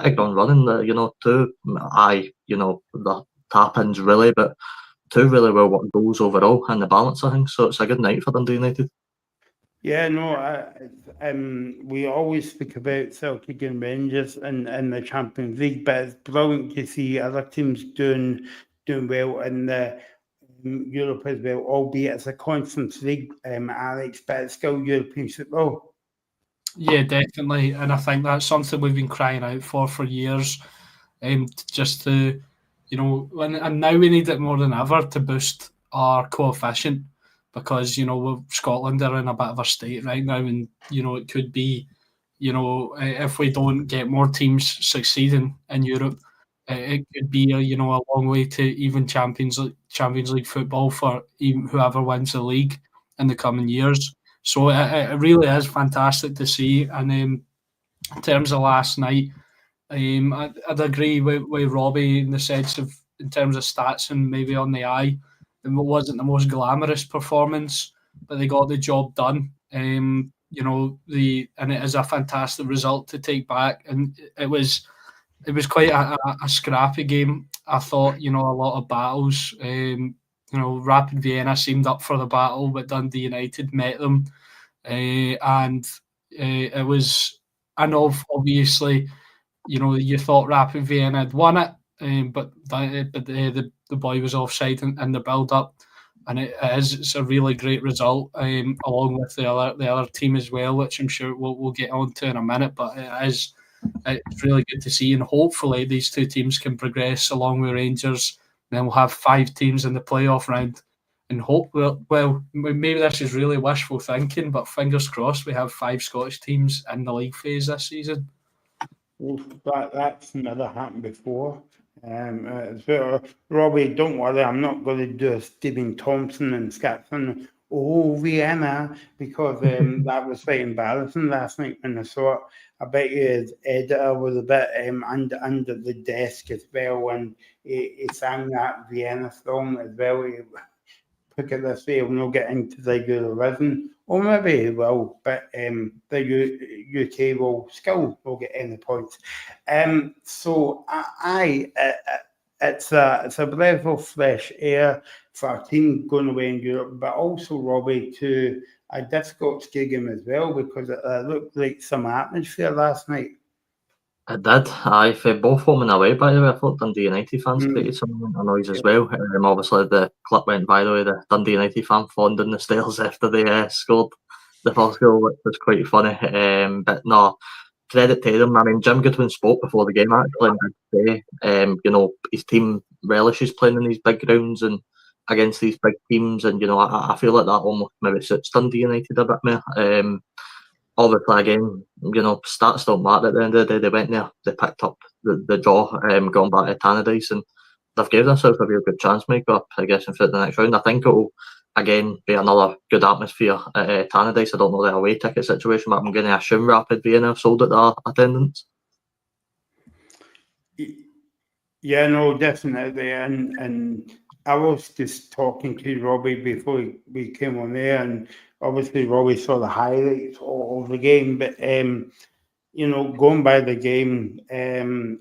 hit a ground running. The tap-ins really, but two really well worked goals overall and the balance of things. So it's a good night for Dundee United. Yeah, no, we always speak about Celtic and Rangers in the Champions League, but it's brilliant to see other teams doing well in the Europe as well, albeit it's a conference league, Alex, but it's still European football. Yeah, definitely, and I think that's something we've been crying out for years. Just to, and now we need it more than ever to boost our coefficient, because Scotland are in a bit of a state right now, and it could be, if we don't get more teams succeeding in Europe, it could be a long way to even Champions League football for even whoever wins the league in the coming years. So it really is fantastic to see. And in terms of last night, I'd agree with Robbie in the sense of, in terms of stats and maybe on the eye, it wasn't the most glamorous performance, but they got the job done. And it is a fantastic result to take back, and it was quite a scrappy game. I thought, a lot of battles. Rapid Vienna seemed up for the battle, but Dundee United met them, and it was. I know, obviously, you thought Rapid Vienna had won it, but the boy was offside in the build-up, and it's a really great result, along with the other team as well, which I'm sure we'll get on to in a minute. But it's really good to see, and hopefully these two teams can progress along with Rangers. Then we'll have 5 teams in the playoff round, and hope well maybe this is really wishful thinking, but fingers crossed we have 5 Scottish teams in the league phase this season. Well, that's never happened before. So, Robbie, don't worry, I'm not going to do a Stephen Thompson and Scatson, Vienna, because that was quite embarrassing last night when I saw it. I bet you his editor was a bit under the desk as well when he sang that Vienna song as well. Look at this way, we'll not get into the Eurovision, or maybe he will, but the UK will get any points. So it's a breath of fresh air for a team going away in Europe, but also, Robbie, to a difficult game as well, because it looked like some atmosphere last night. It did. For both home and away, by the way. I thought Dundee United fans created some noise as well. Obviously, the clip went viral, the Dundee United fan falling down the stairs after they scored the first goal, which was quite funny. But no, credit to them. I mean, Jim Goodwin spoke before the game actually, and did say, his team relishes playing in these big grounds and against these big teams, and I feel like that almost maybe suits Dundee United a bit more. Obviously, again, stats don't matter at the end of the day. They went there, they picked up the draw, going back to Tannadice, and they've gave themselves a real good chance maker, I guess, in the next round. I think it will, again, be another good atmosphere at Tannadice. I don't know the away ticket situation, but I'm going to assume Rapid Vienna have sold it to our attendance. Yeah, no, definitely. And I was just talking to Robbie before we came on there, and obviously Robbie saw the highlights of the game, but going by the game,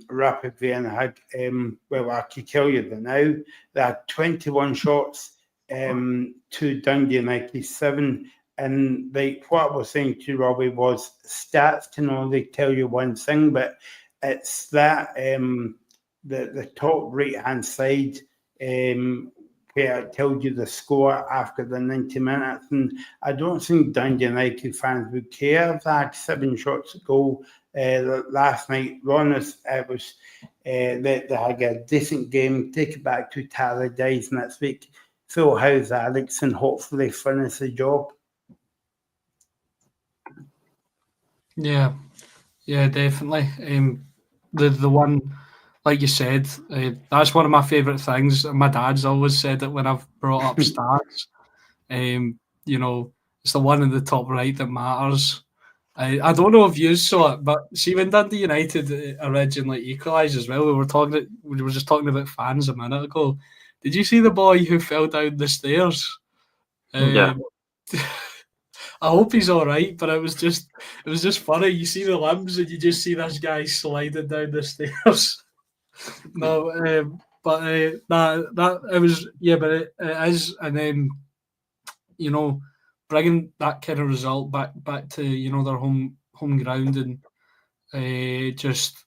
Rapid Vienna had I can tell you that now they had 21 shots to Dundee United 7, and what I was saying to Robbie was stats can only tell you one thing, but it's that the top right hand side where it tells you the score after the 90 minutes, and I don't think Dundee United fans would care if they had 7 shots to goal last night. Honest, it was they had a decent game. Take it back to Tannadice next week. Full house Alex, and hopefully finish the job. Yeah, definitely. The one, like you said, that's one of my favourite things. My dad's always said it when I've brought up stats. It's the one in the top right that matters. I don't know if you saw it, but see, when Dundee United originally equalised as well, we were just talking about fans a minute ago. Did you see the boy who fell down the stairs? Yeah. I hope he's all right. But it was just funny. You see the limbs, and you just see this guy sliding down the stairs. No, that it was, yeah, but it is, and then bringing that kind of result back to their home ground, and just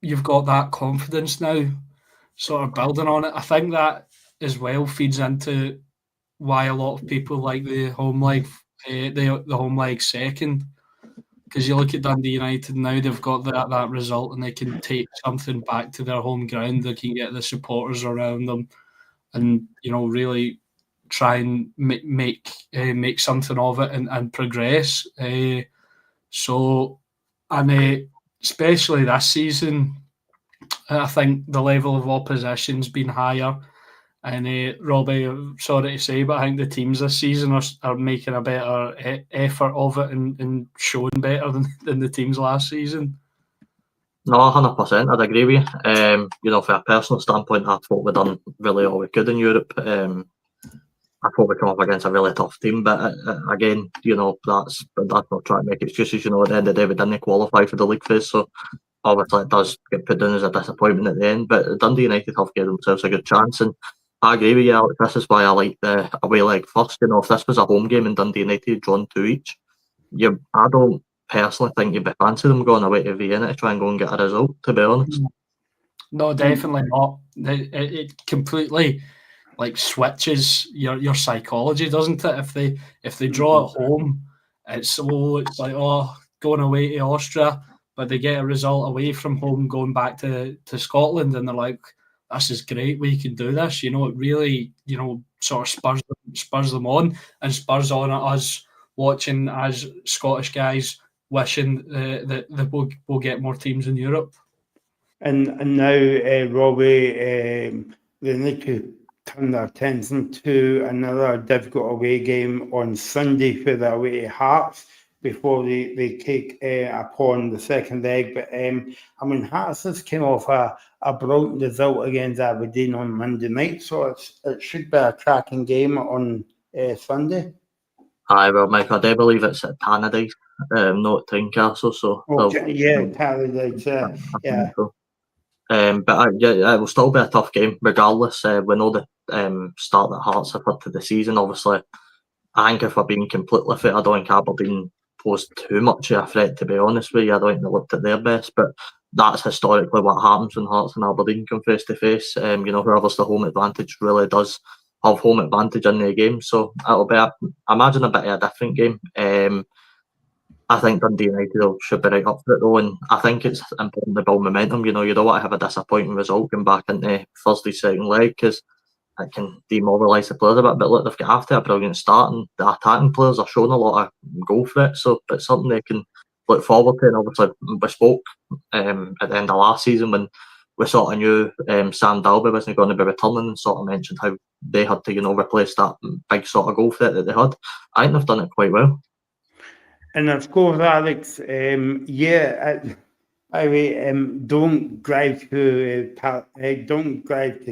you've got that confidence now, sort of building on it. I think that as well feeds into why a lot of people like the home leg, the home leg second. Because you look at Dundee United now, they've got that result, and they can take something back to their home ground. They can get the supporters around them, and really try and make something of it and progress. Especially this season, I think the level of opposition's been higher. And Robbie, I'm sorry to say, but I think the teams this season are making a better effort of it and showing better than the teams last season. No, 100%. I'd agree with you. From a personal standpoint, I thought we'd done really all we could in Europe. I thought we come up against a really tough team, but again, that's not trying to make excuses. At the end of the day, we didn't qualify for the league phase, so obviously it does get put down as a disappointment at the end. But Dundee United have given themselves a good chance, and I agree with you, Alex. This is why I like the away leg first. If this was a home game and Dundee United drawn 2 each, I don't personally think you'd be fancy them going away to Vienna to try and go and get a result, to be honest. No, definitely not. It completely switches your psychology, doesn't it? If they draw at home, it's like, going away to Austria, but they get a result away from home going back to Scotland, and they're like, this is great, we can do this. It really, sort of spurs them on, and spurs on us watching as Scottish guys wishing that we'll get more teams in Europe. And now, Robbie, they need to turn their attention to another difficult away game on Sunday for the away to Hearts before they take upon the second leg. But Hearts has came off a brilliant result against Aberdeen on Monday night, so it should be a cracking game on Sunday. Aye, well, Mike, I do believe it's at Tannadice, not Tynecastle. So Tannadice, yeah. So. But it will still be a tough game regardless. We know the start that Hearts have had to the season. Obviously, I think if we're being completely fair, I don't think Aberdeen posed too much of a threat, to be honest with you. I don't think they looked at their best, but that's historically what happens when Hearts and Aberdeen come face to face. Whoever's the home advantage really does have home advantage in the game. So it'll be, I imagine, a bit of a different game. I think Dundee United should be right up for it though, and I think it's important to build momentum. You don't want to have a disappointing result going back into Thursday's second leg, because it can demoralise the players a bit. But look, they've got after a brilliant start, and the attacking players are showing a lot of go for it. So it's something they can look forward to. And obviously, we spoke at the end of last season when we sort of knew Sam Dalby wasn't going to be returning, and sort of mentioned how they had to replace that big sort of goal threat that they had. I think they've done it quite well. And of course, Alex, don't drive to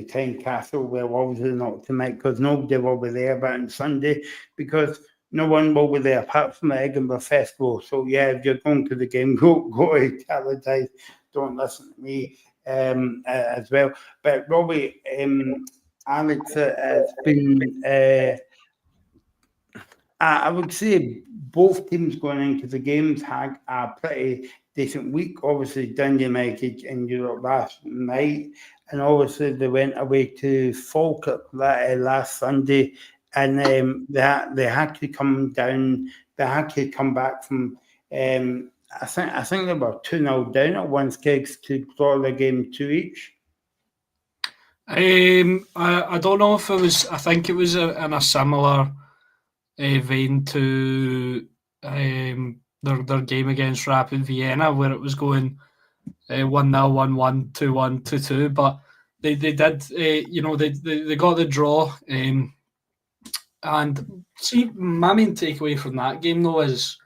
Tynecastle. Well, obviously not tonight, because nobody will be there. But on Sunday, because no one will be there apart from the Edinburgh Festival. So yeah, if you're going to the game, go to Tannadice. Don't listen to me as well. But Robbie, Alex has been. I would say both teams going into the games had a pretty decent week. Obviously, Dundee United in Europe last night, and obviously they went away to Falkirk last Sunday, and they had to come down. They had to come back from. I think they were 2-0 down at one stage to draw the game 2 each. I don't know if it was. I think it was in a similar vein to their game against Rapid Vienna, where it was going 1-0, 1-1, 2-1, 2-2. But they did, they got the draw. And see, my main takeaway from that game though is,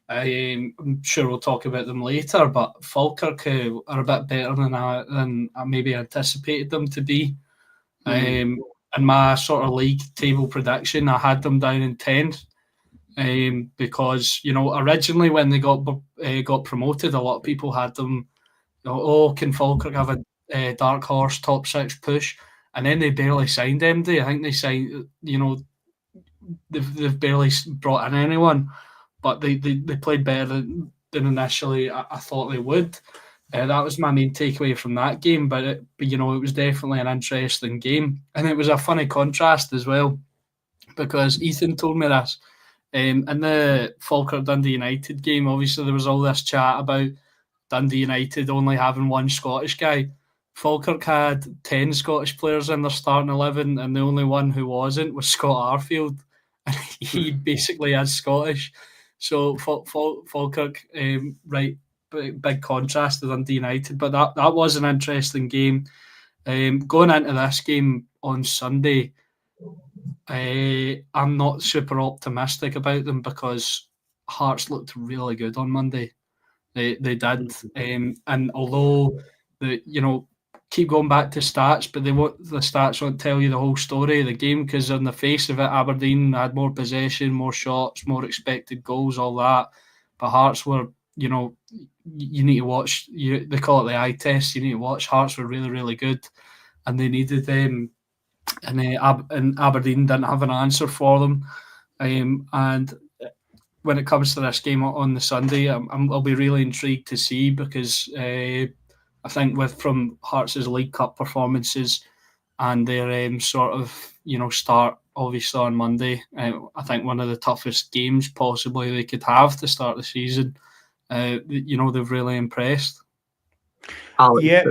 I'm sure we'll talk about them later, but Falkirk are a bit better than I maybe anticipated them to be. in my sort of league table prediction, I had them down in 10th. Because originally when they got promoted, a lot of people had them. Can Falkirk have a dark horse top 6 push? And then they barely signed MD. I think they signed. They've barely brought in anyone, but they played better than initially I thought they would. That was my main takeaway from that game. But it was definitely an interesting game, and it was a funny contrast as well, because Ethan told me this. In the Falkirk Dundee United game, obviously there was all this chat about Dundee United only having one Scottish guy. Falkirk had 10 Scottish players in their starting 11, and the only one who wasn't was Scott Arfield. And he basically is Scottish. So Falkirk, right, big contrast to Dundee United. But that was an interesting game. Going into this game on Sunday, I'm not super optimistic about them because Hearts looked really good on Monday. They did, and although keep going back to stats, but the stats won't tell you the whole story of the game, because on the face of it, Aberdeen had more possession, more shots, more expected goals, all that. But Hearts were, you need to watch. They call it the eye test. You need to watch. Hearts were really, really good, and they needed them. And Aberdeen didn't have an answer for them. And when it comes to this game on the Sunday, I'll be really intrigued to see, because I think from Hearts' League Cup performances and their sort of start obviously on Monday, I think one of the toughest games possibly they could have to start the season. They've really impressed. Alex, Yeah.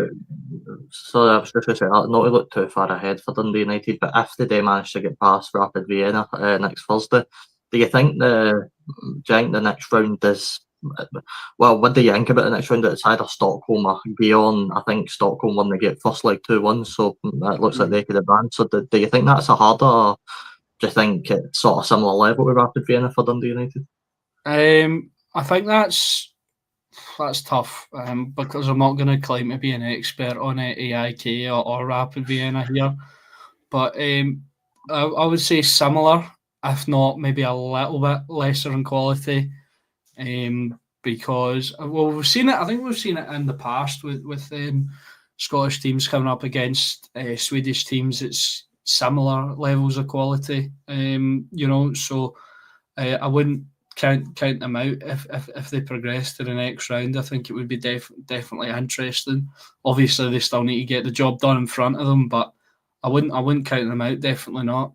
Sorry, I was just going to say, not to look too far ahead for Dundee United, but if they manage to get past Rapid Vienna next Thursday, do you think the next round is, well, what do you think about the next round? It's either Stockholm or Beyond. I think Stockholm won the game first leg 2-1, so it looks like they could advance. So do you think that's a harder, or do you think it's sort of similar level with Rapid Vienna for Dundee United? I think that's tough, because I'm not going to claim to be an expert on AIK or Rapid Vienna here, but I would say similar, if not maybe a little bit lesser in quality, because we've seen it. I think we've seen it in the past with Scottish teams coming up against Swedish teams. It's similar levels of quality, so I wouldn't count them out if they progress to the next round. I think it would be definitely interesting. Obviously, they still need to get the job done in front of them, but I wouldn't count them out. Definitely not.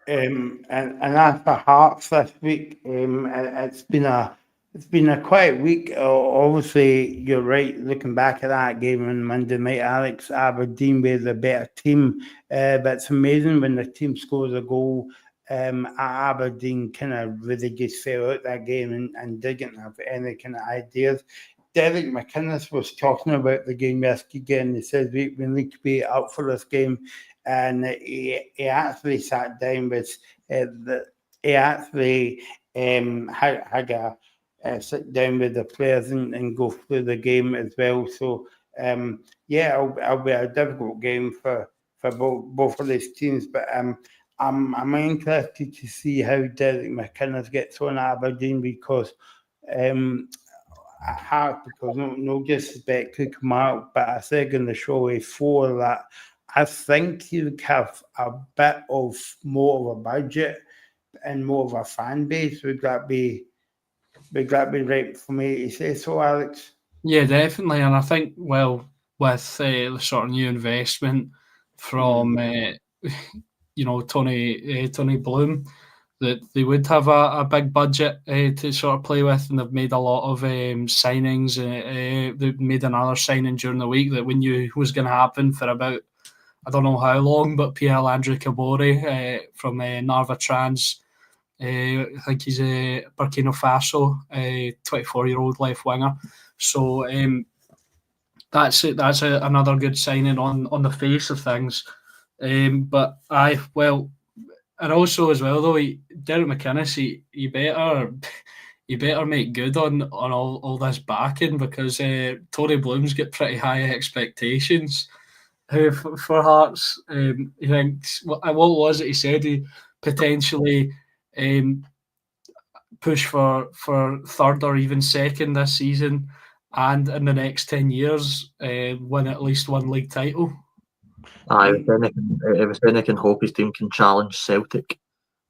And as for Hearts this week, it's been a quiet week. Obviously, you're right. Looking back at that game on Monday night, Alex, Aberdeen were the better team. But it's amazing when the team scores a goal. Aberdeen kind of really just fell out that game and didn't have any kind of ideas. Derek McInnes was talking about the game yesterday, and he said we need to be up for this game. And he actually sat down with he actually had a sit down with the players and go through the game as well. So it'll be a difficult game for both of these teams. But I'm interested to see how Derek McInnes gets on Aberdeen, because no disrespect to Mark, but I said in the show before that I think he would have a bit of more of a budget and more of a fan base. Would that be right for me to say so, Alex? Yeah, definitely. And I think, with the sort of new investment from Tony Bloom, that they would have a big budget to sort of play with, and they've made a lot of signings. They've made another signing during the week that we knew was going to happen for about, I don't know how long, but Pierre-Landry Kabore from Narva Trans. I think he's a Burkina Faso, 24-year-old left winger. So that's it. That's another good signing on the face of things. But and also as well though, Derek McInnes, he better make good on all this backing, because Tony Bloom's got pretty high expectations. for Hearts. He thinks what was it? He said he potentially push for third or even second this season, and in the next 10 years, win at least one league title. He was saying he can hope his team can challenge Celtic,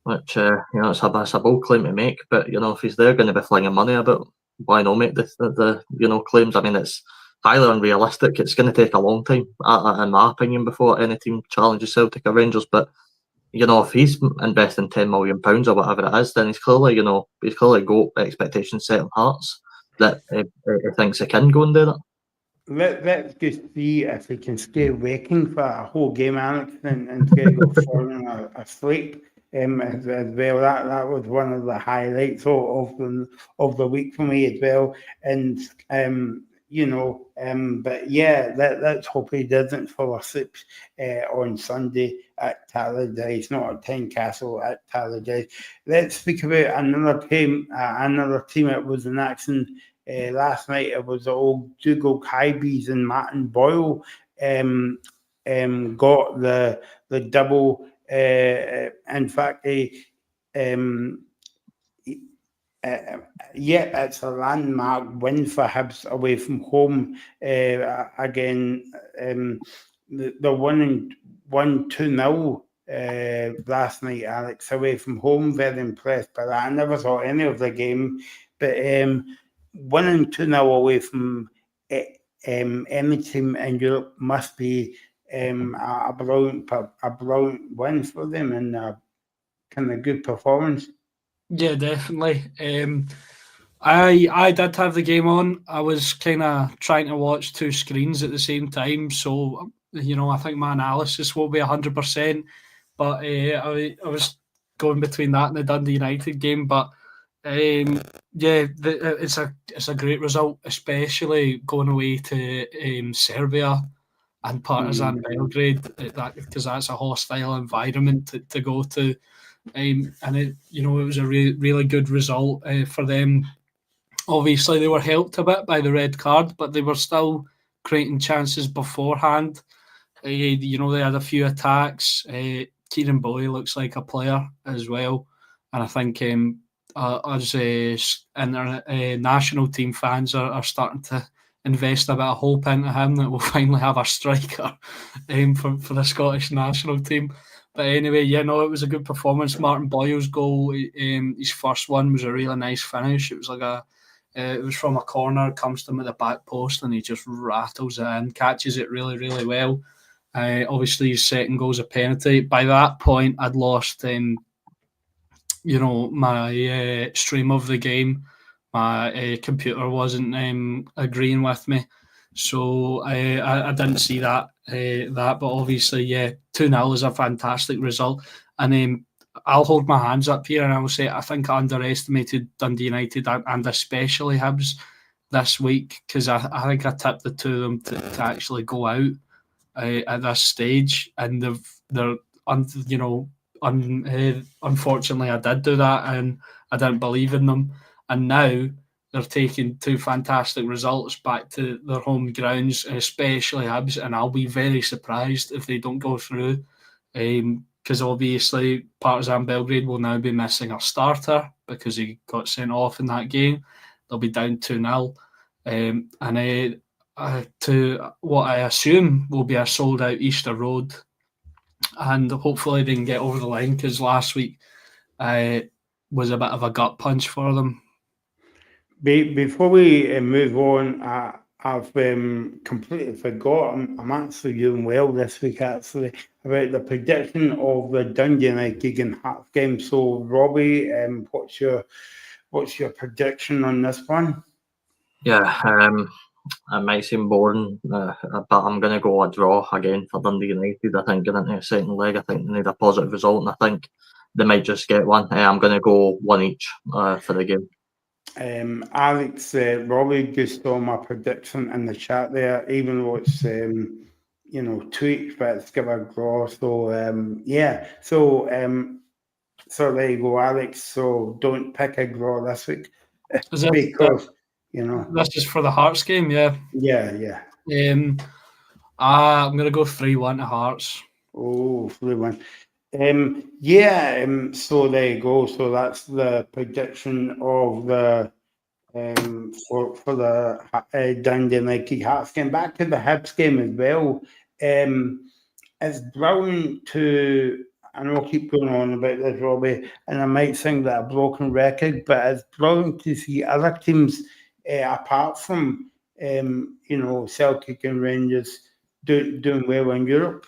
which it's a bold claim to make. But if he's there going to be flinging money about, why not make the claims? I mean, it's highly unrealistic. It's going to take a long time, in my opinion, before any team challenges Celtic or Rangers. But if he's investing £10 million or whatever it is, then he's clearly got expectations set on Hearts that he thinks he can go and do that. Let's just see if he can stay waking for a whole game, Alex, and go falling asleep. As well, that was one of the highlights of the week for me as well. And but yeah, let's hope he doesn't fall asleep on Sunday at Tallydale, not at Tynecastle, at Tallydale. Let's speak about another team that was in action last night. It was the old Dougal Kybies and Martin Boyle got the double. In fact, it's a landmark win for Hibs away from home. Again, the winning 1-2-0 last night, Alex, away from home. Very impressed by that. I never saw any of the game, but winning 2-0 away from any team in Europe must be a brilliant win for them, and a kind of good performance. Yeah, definitely. I did have the game on. I was kind of trying to watch two screens at the same time, so I think my analysis will be 100%. But I was going between that and the Dundee United game. But it's a great result, especially going away to Serbia and Partizan Belgrade, because that's a hostile environment to go to. And it was a really good result for them. Obviously, they were helped a bit by the red card, but they were still creating chances beforehand. They had a few attacks. Kieran Bowie looks like a player as well, and I think us national team fans are starting to invest a bit of hope into him that we'll finally have a striker for the Scottish national team. But anyway, it was a good performance. Martin Boyle's goal, his first one, was a really nice finish. It was like it was from a corner, comes to him at the back post, and he just rattles it in, catches it really, really well. Obviously, his second goal's a penalty. By that point, I'd lost, my stream of the game. My computer wasn't agreeing with me, so I didn't see that. But obviously, 2-0 is a fantastic result, and I'll hold my hands up here and I will say I think I underestimated Dundee United and especially Hibs this week, because I think I tipped the two of them to actually go out at this stage, and unfortunately I did do that and I didn't believe in them, and now they're taking two fantastic results back to their home grounds, especially Hibs, and I'll be very surprised if they don't go through, because obviously Partizan Belgrade will now be missing a starter because he got sent off in that game. They'll be down 2-0, and to what I assume will be a sold-out Easter Road, and hopefully they can get over the line, because last week was a bit of a gut punch for them. Before we move on, I've completely forgotten. I'm actually doing well this week, actually, about the prediction of the Dundee United and Hearts game. So, Robbie, what's your prediction on this one? Yeah, it might seem boring, but I'm going to go a draw again for Dundee United. I think going into the second leg, I think they need a positive result, and I think they might just get one. I'm going to go one each for the game. Alex, Robbie just saw my prediction in the chat there, even though it's tweets, but it's give a draw. So so there you go, Alex. So don't pick a draw this week, because this is for the Hearts game, yeah. Yeah. I'm going to go 3-1 to Hearts. Oh, 3-1. So there you go. So that's the prediction of the for the Dundee United Hearts game. Back to the Hibs game as well. It's brilliant to, and I'll keep going on about this, Robbie, and I might think that a broken record, but it's brilliant to see other teams, apart from Celtic and Rangers, doing well in Europe.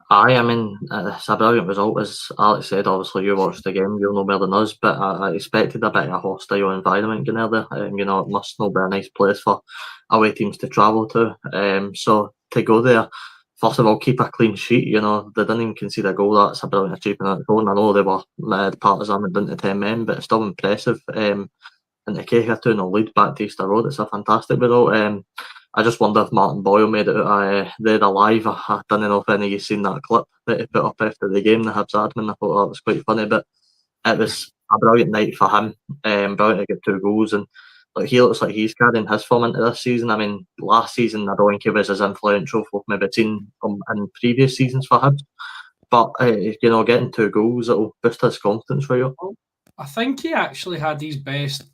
Aye, I mean, it's a brilliant result. As Alex said, obviously you watched the game, you'll know better than us, but I expected a bit of a hostile environment going there. It must not be a nice place for away teams to travel to. So to go there, first of all, keep a clean sheet. They didn't even concede a goal. That's a brilliant achievement on its own. I know they were the Partizan went down to 10 men, but it's still impressive. And to take a 2-0 lead back to Easter Road, it's a fantastic result. I just wonder if Martin Boyle made it dead alive. I don't know if any of you seen that clip that he put up after the game, the Hibs admin. I thought that was quite funny, but it was a brilliant night for him. Brilliant to get 2 goals, and he looks like he's carrying his form into this season. I mean, last season I don't think he was as influential for maybe seen in previous seasons for Hibs, but getting 2 goals, it'll boost his confidence for you. I think he actually had his best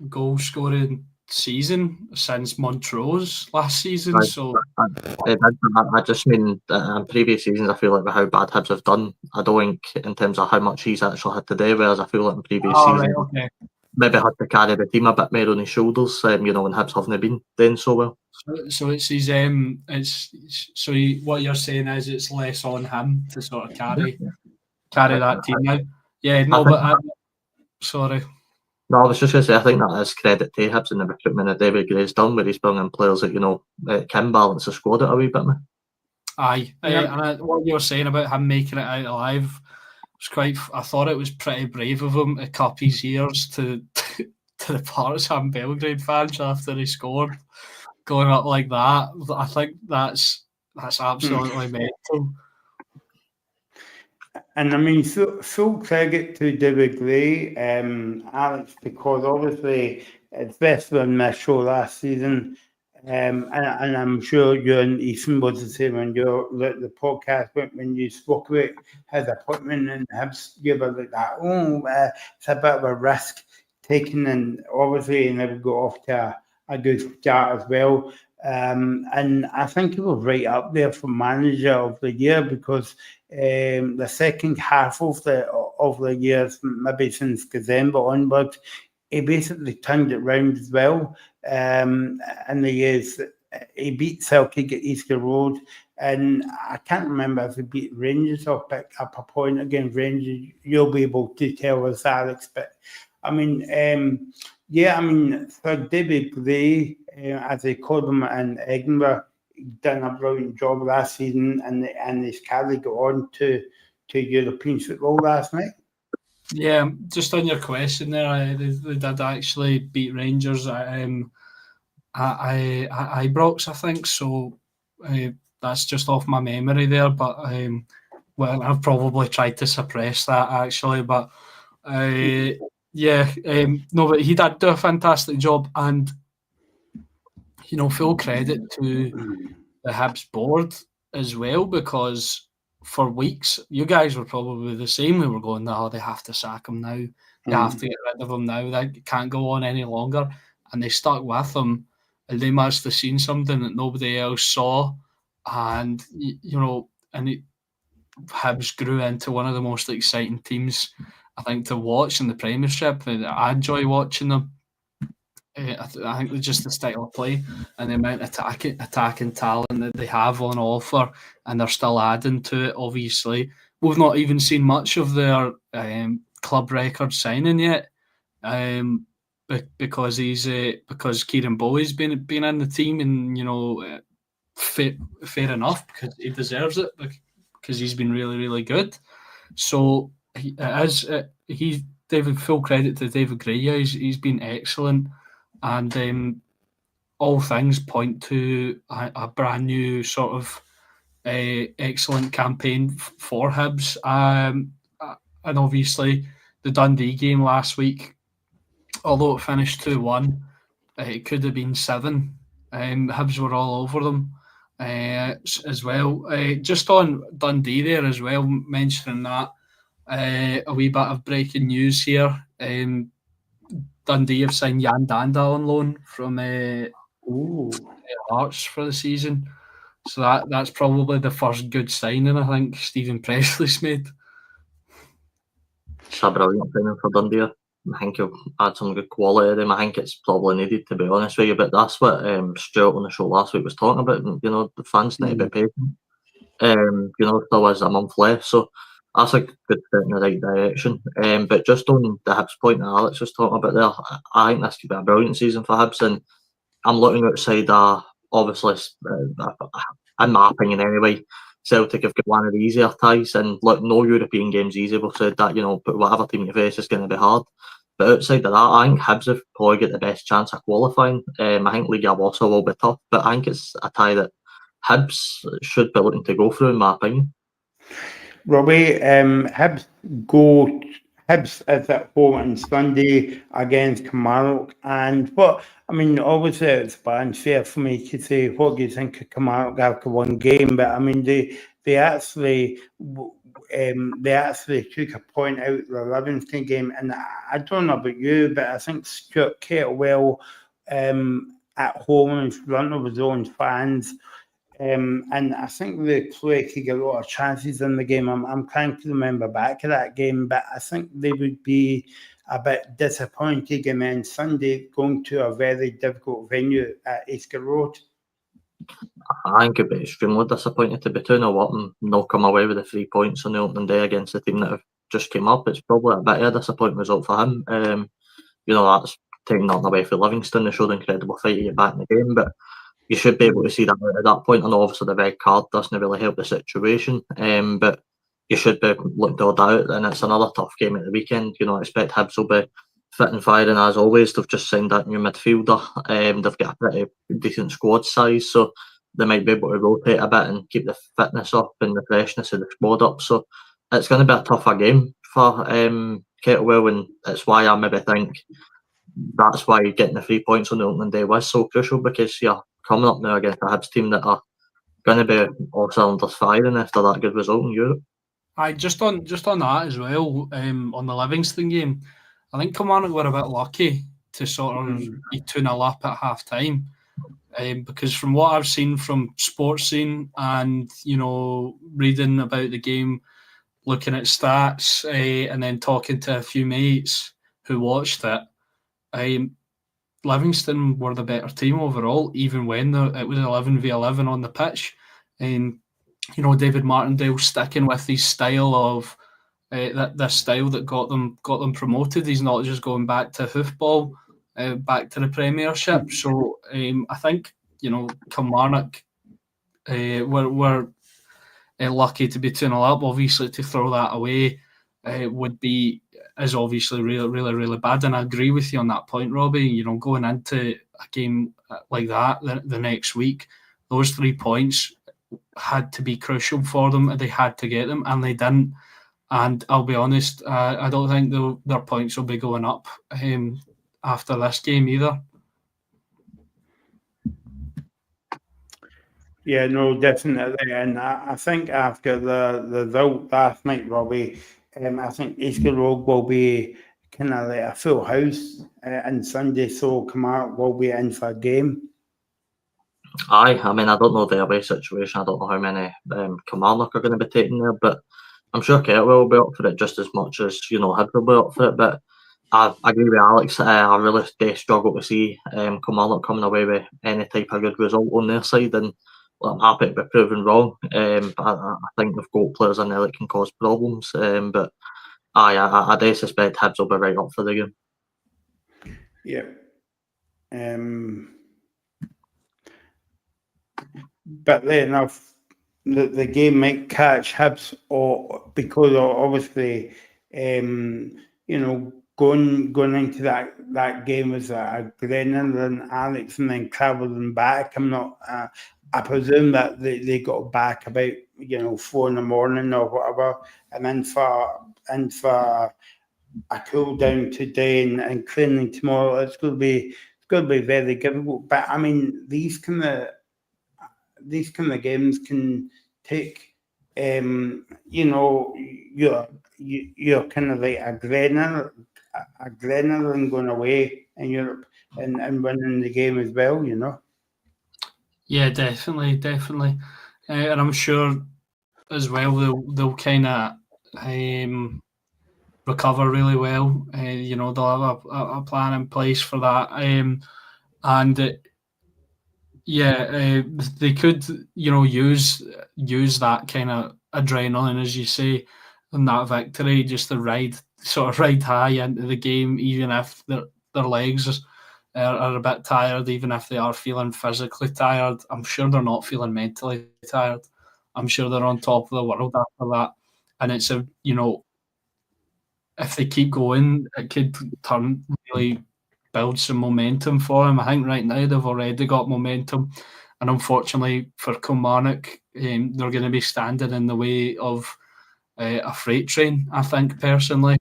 goal scoring season since Montrose last season. Right. So I just mean in previous seasons, I feel like with how bad Hibs have done, I don't think in terms of how much he's actually had today, whereas I feel like in previous seasons, maybe had to carry the team a bit more on his shoulders, when Hibs haven't been doing so well. So it's his what you're saying is it's less on him to sort of carry that team now. Yeah, no, but sorry. No, I was just going to say, I think that is credit to Hibs in the recruitment that David Gray's done, where he's bringing players that can balance the squad out a wee bit. Aye, and what you were saying about him making it out alive was I thought it was pretty brave of him to cup his ears to the Partizan Belgrade fans after he scored, going up like that. I think that's absolutely mental. And I mean, full credit to David Gray, Alex, because obviously it's best on my show last season, and I'm sure you and Ethan was the same when the podcast went when you spoke about his appointment and Hibs gave us like that. It's a bit of a risk taken, and obviously he never got off to a good start as well. And I think he was right up there for manager of the year because the second half of the years, maybe since December onwards, he basically turned it round as well. And the years he beat Celtic at Easter Road, and I can't remember if he beat Rangers or picked up a point against Rangers. You'll be able to tell us, Alex, but I mean, for David Gray, as they called him in Edinburgh, done a brilliant job last season, and he's carried it on to European football last night. Yeah, just on your question there, they did actually beat Rangers at Ibrox, I think. So that's just off my memory there, but I've probably tried to suppress that actually, but. No, but he did do a fantastic job, and full credit to the Hibs board as well, because for weeks you guys were probably the same. We were going, no, they have to sack him now. They have to get rid of him now. They can't go on any longer, and they stuck with him, and they must have seen something that nobody else saw, and Hibs grew into one of the most exciting teams, I think, to watch in the Premiership. I enjoy watching them. I think just the style of play and the amount of attacking talent that they have on offer, and they're still adding to it. Obviously, we've not even seen much of their club record signing yet, because Kieran Bowie's been in the team, and fair enough, because he deserves it, because he's been really, really good. So full credit to David Gray. Yeah, he's been excellent, and all things point to a brand new sort of excellent campaign for Hibs. And obviously the Dundee game last week, although it finished 2-1, it could have been 7. Hibs were all over them, as well. Just on Dundee there as well, mentioning that, a wee bit of breaking news here. Dundee have signed Jan Danda on loan from Hearts for the season. So that's probably the first good signing I think Stephen Presley's made. It's a brilliant signing for Dundee. I think he'll add some good quality to them. I think it's probably needed, to be honest with you. But that's what Stuart on the show last week was talking about. You know, the fans need to be patient. You know, there was a month left, so that's a good step in the right direction. But just on the Hibs point that Alex was talking about there, I think this could be a brilliant season for Hibs, and I'm looking outside. Obviously, in my opinion, anyway, Celtic have got one of the easier ties, and look, no European games easy. We've said that, you know, but whatever team you face is going to be hard. But outside of that, I think Hibs have probably got the best chance of qualifying. I think Liga also will be tough, but I think it's a tie that Hibs should be looking to go through, in my opinion. Robbie, Hibs is at home on Sunday against Kilmarnock, and obviously it's unfair for me to say what do you think of Kilmarnock after one game, but I mean they actually took a point out of the Livingston game, and I don't know about you, but I think Stuart Kettlewell at home in front of his own fans. And I think the play could get a lot of chances in the game. I'm trying to remember back to that game, but I think they would be a bit disappointed and then Sunday going to a very difficult venue at Easter Road. I think it'd be extremely disappointed to be 2-0 up and not come away with the 3 points on the opening day against the team that have just came up. It's probably a bit of a disappointing result for him. You know, that's taking nothing away from Livingston. They showed incredible fight to get back in the game, but you should be able to see that at that point. I know obviously the red card doesn't really help the situation, but you should be looking to hold out, and it's another tough game at the weekend. You know, I expect Hibs will be fit and firing as always. They've just signed that new midfielder. They've got a pretty decent squad size, so they might be able to rotate a bit and keep the fitness up and the freshness of the squad up. So it's going to be a tougher game for Kettlewell, and it's why I maybe think that's why getting the 3 points on the opening day was so crucial, because you're coming up now against a Hibs team that are going to be all cylinders firing after that good result in Europe. Just on that as well, on the Livingston game, I think Kilmarnock were a bit lucky to sort of be 2-0 up at half time, because from what I've seen from Sports Scene and, you know, reading about the game, looking at stats, and then talking to a few mates who watched it, Livingston were the better team overall, even when it was 11v11 on the pitch. You know, David Martindale sticking with his style of this style that got them promoted. He's not just going back to hoofball, back to the Premiership. So I think, you know, Kilmarnock were lucky to be 2-0 up. Obviously, to throw that away is obviously really bad. And I agree with you on that point, Robbie. You know, going into a game like that the next week, those 3 points had to be crucial for them. They had to get them, and they didn't. And I'll be honest, I don't think their points will be going up after this game either. Yeah, no, definitely. And I think after the result last night, Robbie, I think Easter Road will be kind of like a full house on Sunday, so Kilmarnock will be in for a game. Aye, I mean, I don't know the away situation. I don't know how many Kilmarnock are going to be taking there, but I'm sure Kettlewell will be up for it just as much as, you know, Hibs will be up for it. But I agree with Alex. I really struggle to see Kilmarnock coming away with any type of good result on their side, and I'm happy to be proven wrong. I think they've got players in there that can cause problems. But I do suspect Hibs will be right up for the game. Yeah. But then enough, the game might catch Hibs, or because obviously, you know, going into that game was a adrenaline, Alex, and then travelling back. I presume that they got back about 4 a.m. or whatever, and then for a cool down today and training tomorrow. It's going to be very difficult. But I mean, these kind of these kind of games can take, your kind of like adrenaline going away in Europe and winning the game as well, Yeah, definitely. And I'm sure as well they'll kind of recover really well. They'll have a plan in place for that. And they could, use that kind of adrenaline, as you say, and that victory, just to ride high into the game, even if their legs are a bit tired, even if they are feeling physically tired. I'm sure they're not feeling mentally tired. I'm sure they're on top of the world after that. And it's if they keep going, it could really build some momentum for them. I think right now they've already got momentum, and unfortunately for Kilmarnock, they're going to be standing in the way of a freight train, I think, personally,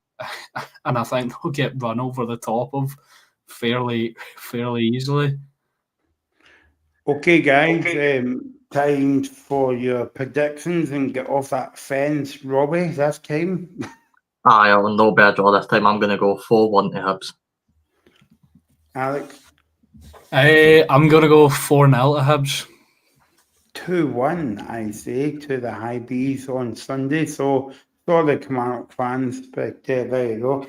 and I think they'll get run over the top of fairly easily. Okay, guys, time for your predictions and get off that fence. Robbie, that's time. Aye, I'll no better draw this time. I'm going to go 4-1 to Hibs. Alex? I'm going to go 4-0 to Hibs. 2-1, I say, to the High Bees on Sunday. So, sorry, Kilmarnock fans, but there you go.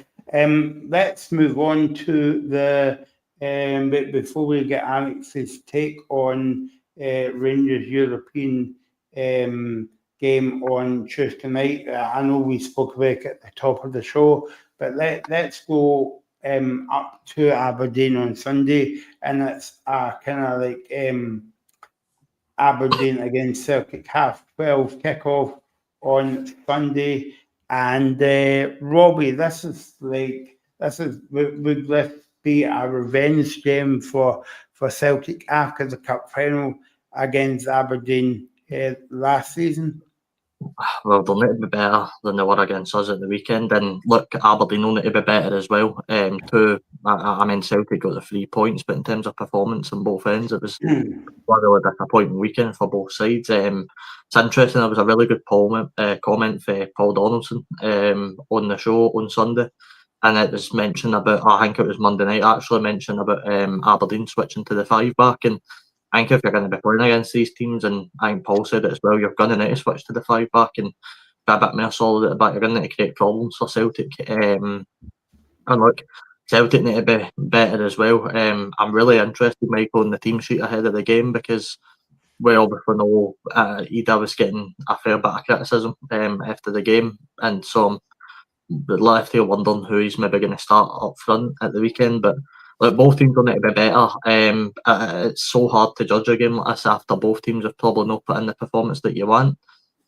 Let's move on to the... but before we get Alex's take on Rangers European game on Tuesday night, I know we spoke about it at the top of the show, but let's go up to Aberdeen on Sunday, and it's kind of like Aberdeen against Celtic 12:30 kickoff on Sunday. And Robbie, would this be a revenge game for Celtic after the cup final against Aberdeen last season? Well, they'll need to be better than they were against us at the weekend. And look, Aberdeen will need to be better as well. I mean, Celtic got the 3 points, but in terms of performance on both ends, it was a really disappointing weekend for both sides. It's interesting, there was a really good comment for Paul Donaldson on the show on Sunday. And it was mentioned about, I think it was Monday night, actually mentioned about Aberdeen switching to the 5-back. And I think if you're going to be playing against these teams, and I think Paul said it as well, you're going to need to switch to the 5-back and be a bit more solid at the back. You're going to need to create problems for Celtic. And look, Celtic need to be better as well. I'm really interested, Michael, in the team sheet ahead of the game, because we obviously know Ida was getting a fair bit of criticism after the game, and so I'm left here wondering who he's maybe going to start up front at the weekend. But look, both teams will need to be better. It's so hard to judge a game like this after both teams have probably not put in the performance that you want.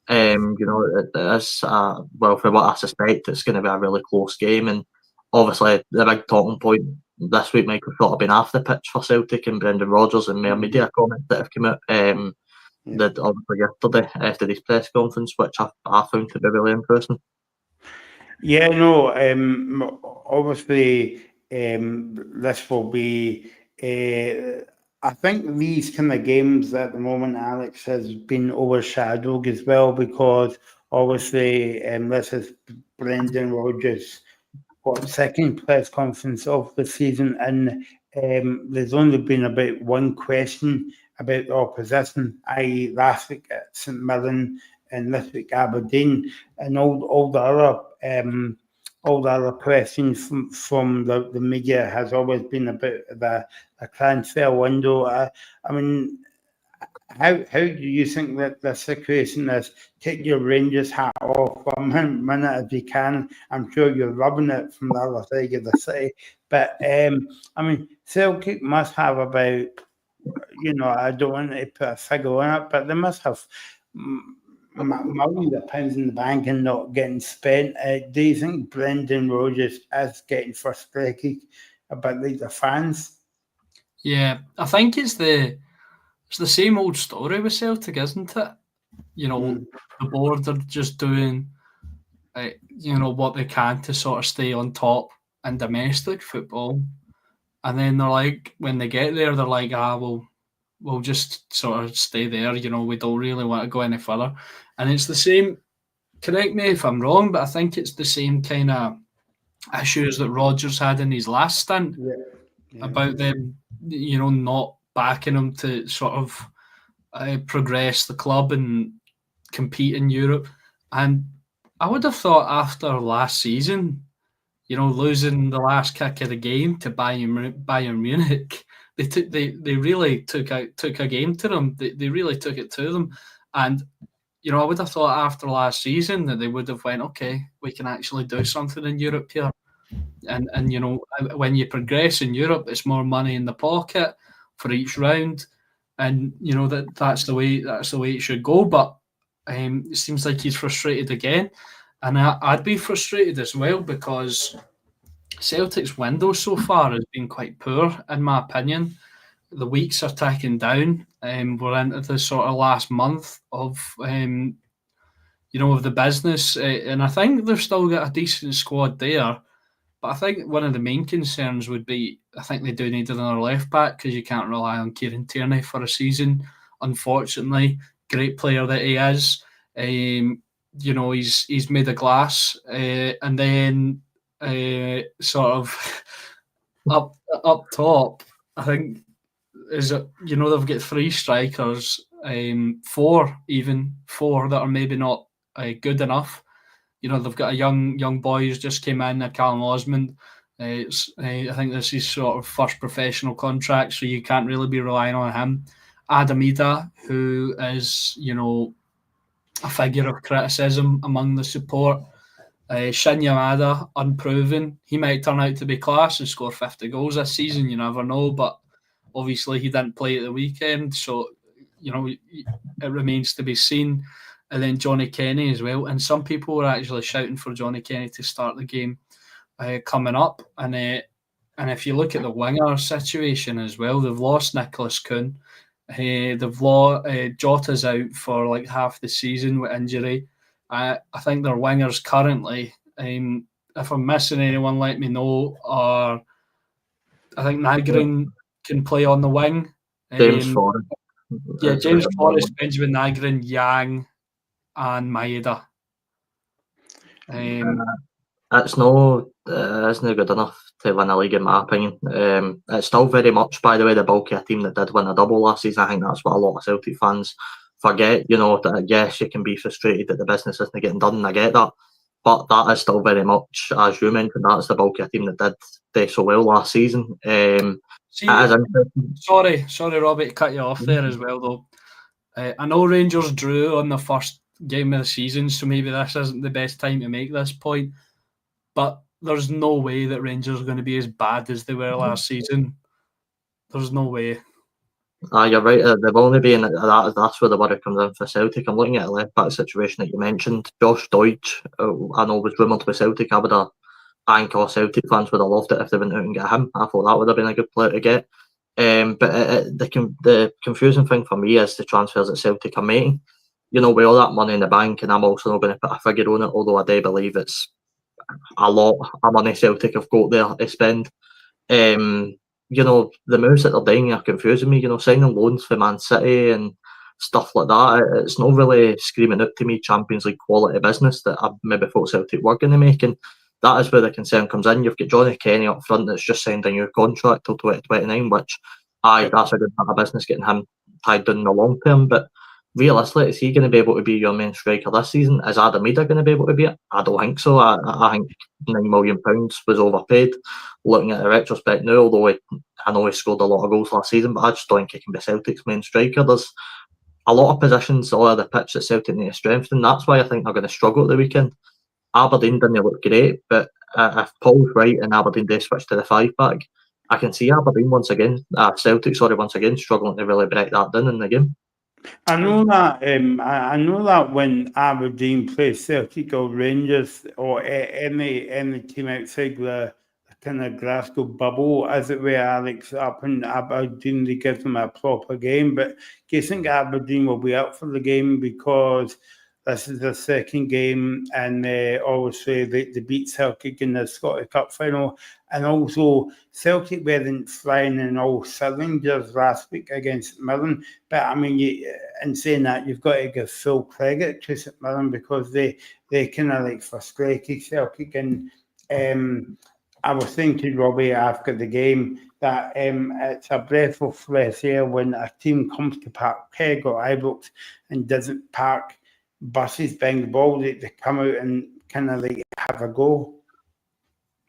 It is, well, for what I suspect, it's going to be a really close game. And obviously, the big talking point this week, Michael, thought have been off the pitch for Celtic and Brendan Rodgers and more media comments that have come out that obviously yesterday after this press conference, which I found to be really interesting. Yeah, no, obviously, this will be, I think these kind of games at the moment, Alex, has been overshadowed as well, because obviously this is Brendan Rodgers' second press conference of the season, and there's only been about one question about the opposition, i.e. last week at St Mirren and this week Aberdeen, and all the other questions from the media has always been about the transfer window. I mean, how do you think that the situation is? Take your Rangers hat off for a minute if you can. I'm sure you're rubbing it from the other side of the city. But, I mean, Celtic must have about, I don't want to put a figure on it, but they must have millions of pounds in the bank and not getting spent. Do you think Brendan Rodgers is getting frustrated about the fans? Yeah, I think it's the same old story with Celtic, isn't it? The board are just doing, what they can to sort of stay on top in domestic football, and then they're like, when they get there, they're like, well, we'll just sort of stay there. We don't really want to go any further. And it's the same. Correct me if I'm wrong, but I think it's the same kind of issues that Rodgers had in his last stint about them, not backing him to sort of progress the club and compete in Europe. And I would have thought after last season, losing the last kick of the game to Bayern Munich, they really took a game to them. They really took it to them. And I would have thought after last season that they would have went, okay, we can actually do something in Europe here. And when you progress in Europe, it's more money in the pocket for each round, and that's the way it should go. But it seems like he's frustrated again, and I'd be frustrated as well because Celtic's window so far has been quite poor, in my opinion. The weeks are ticking down. We're into the sort of last month of of the business, and I think they've still got a decent squad there. But I think one of the main concerns would be, I think they do need another left back because you can't rely on Kieran Tierney for a season. Unfortunately, great player that he is. He's made of glass, and then sort of up top, I think they've got three strikers, four that are maybe not good enough. They've got a young boy who's just came in, Callum Osmond. I think this is sort of first professional contract, so you can't really be relying on him. Adamida, who is, a figure of criticism among the support. Shin Yamada, unproven. He might turn out to be class and score 50 goals this season. You never know, but obviously he didn't play at the weekend, so it remains to be seen. And then Johnny Kenny as well. And some people were actually shouting for Johnny Kenny to start the game coming up. And if you look at the winger situation as well, they've lost Nicholas Kuhn. They've lost Jota's out for like half the season with injury. I think their wingers currently, if I'm missing anyone, let me know. Or I think Nygren can play on the wing. James Forrest. Yeah, James Forrest, Benjamin Nygren, Yang, and Maeda. It's not good enough to win a league, in my opinion. It's still very much, by the way, the bulk of a team that did win a double last season. I think that's what a lot of Celtic fans forget. That yes, you can be frustrated that the business isn't getting done. I get that, but that is still very much, as you mentioned, that's the bulk of a team that did do so well last season. Sorry, Robbie, to cut you off there as well, though. I know Rangers drew on the first game of the season, so maybe this isn't the best time to make this point, but there's no way that Rangers are going to be as bad as they were last season. There's no way. You're right. They've only been that's where the worry comes in for Celtic. I'm looking at the left back situation that you mentioned. Josh Deutsch, I know was rumoured with Celtic. I think all Celtic fans would have loved it if they went out and get him. I thought that would have been a good player to get. But the confusing thing for me is the transfers that Celtic are making. With all that money in the bank, and I'm also not going to put a figure on it, although I do believe it's a lot of money Celtic have got there to spend. The moves that they're doing are confusing me. Signing loans for Man City and stuff like that. It's not really screaming out to me Champions League quality business that I maybe thought Celtic were going to make. And that is where the concern comes in. You've got Johnny Kenny up front that's just signed a new contract till 2029, which, that's a good part of business, getting him tied down in the long term. But realistically, is he going to be able to be your main striker this season? Is Adamida going to be able to be it? I don't think so. I think £9 million was overpaid. Looking at the retrospect now, although I know he scored a lot of goals last season, but I just don't think he can be Celtic's main striker. There's a lot of positions all over the pitch that Celtic need to strengthen. That's why I think they're going to struggle at the weekend. Aberdeen didn't look great, but if Paul's right and Aberdeen do switch to the 5-back, I can see Celtic once again struggling to really break that down in the game. I know that when Aberdeen play Celtic or Rangers or any team outside the kind of Glasgow bubble, as it were, Alex, up in Aberdeen, they give them a proper game. But do you think Aberdeen will be up for the game? Because this is their second game, and obviously they beat Celtic in the Scottish Cup final, and also Celtic weren't flying in all cylinders last week against Mirren. But I mean, in saying that, you've got to give full credit to St Mirren because they kind of like frustrated Celtic. And I was saying to Robbie after the game that it's a breath of fresh air when a team comes to Park Peg or Ibrox and doesn't park buses behind the ball. They come out and kind of like have a go.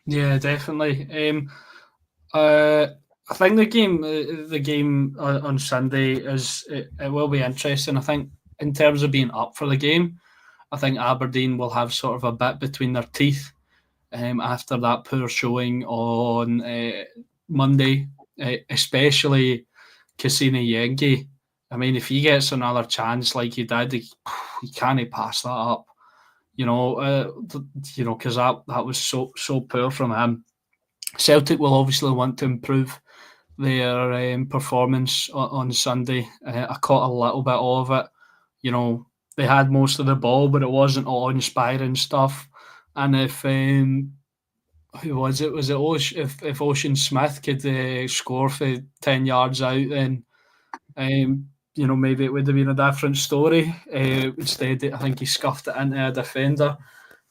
Yeah, definitely. I think the game on Sunday it will be interesting. I think in terms of being up for the game, I think Aberdeen will have sort of a bit between their teeth after that poor showing on Monday, especially Cassini Yengi. I mean, if he gets another chance like he did, he can't pass that up. Because that was so poor from him. Celtic will obviously want to improve their performance on Sunday. I caught a little bit of it. They had most of the ball, but it wasn't all inspiring stuff. And if who was it? Was it if Ocean Smith could score for 10 yards out, then maybe it would have been a different story. Instead, I think he scuffed it into a defender.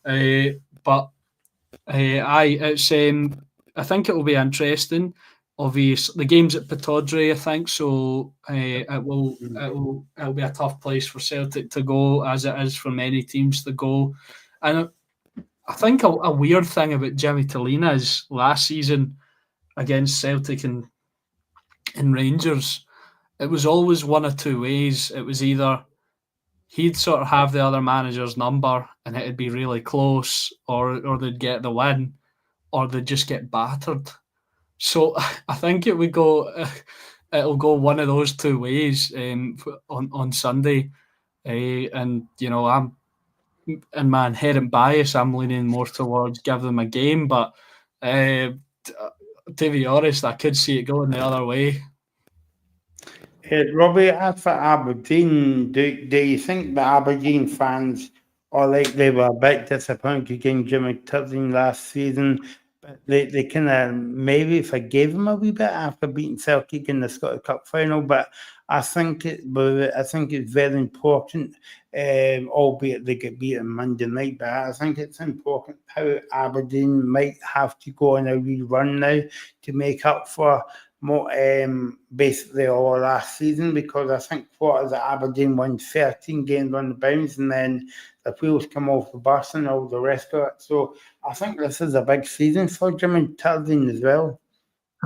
I think it will be interesting. Obviously, the game's at Pittodrie, I think, so it'll be a tough place for Celtic to go, as it is for many teams to go. And I think a weird thing about Jimmy Tolina is last season against Celtic and Rangers, it was always one of two ways. It was either he'd sort of have the other manager's number and it'd be really close, or they'd get the win, or they'd just get battered. So I think it'll go one of those two ways on Sunday. And I'm in my inherent bias, I'm leaning more towards give them a game, but to be honest, I could see it going the other way. Robbie, as for Aberdeen, do you think the Aberdeen fans are like they were a bit disappointed in Jimmy Turvin last season, but they kind of maybe forgave him a wee bit after beating Celtic in the Scottish Cup final? But I think it's very important, albeit they get beaten Monday night. But I think it's important how Aberdeen might have to go on a rerun now to make up for more basically all last season, because I think Aberdeen won 13 games on the bounce, and then the wheels come off the bus and all the rest of it. So I think this is a big season for Jimmy Turvin as well.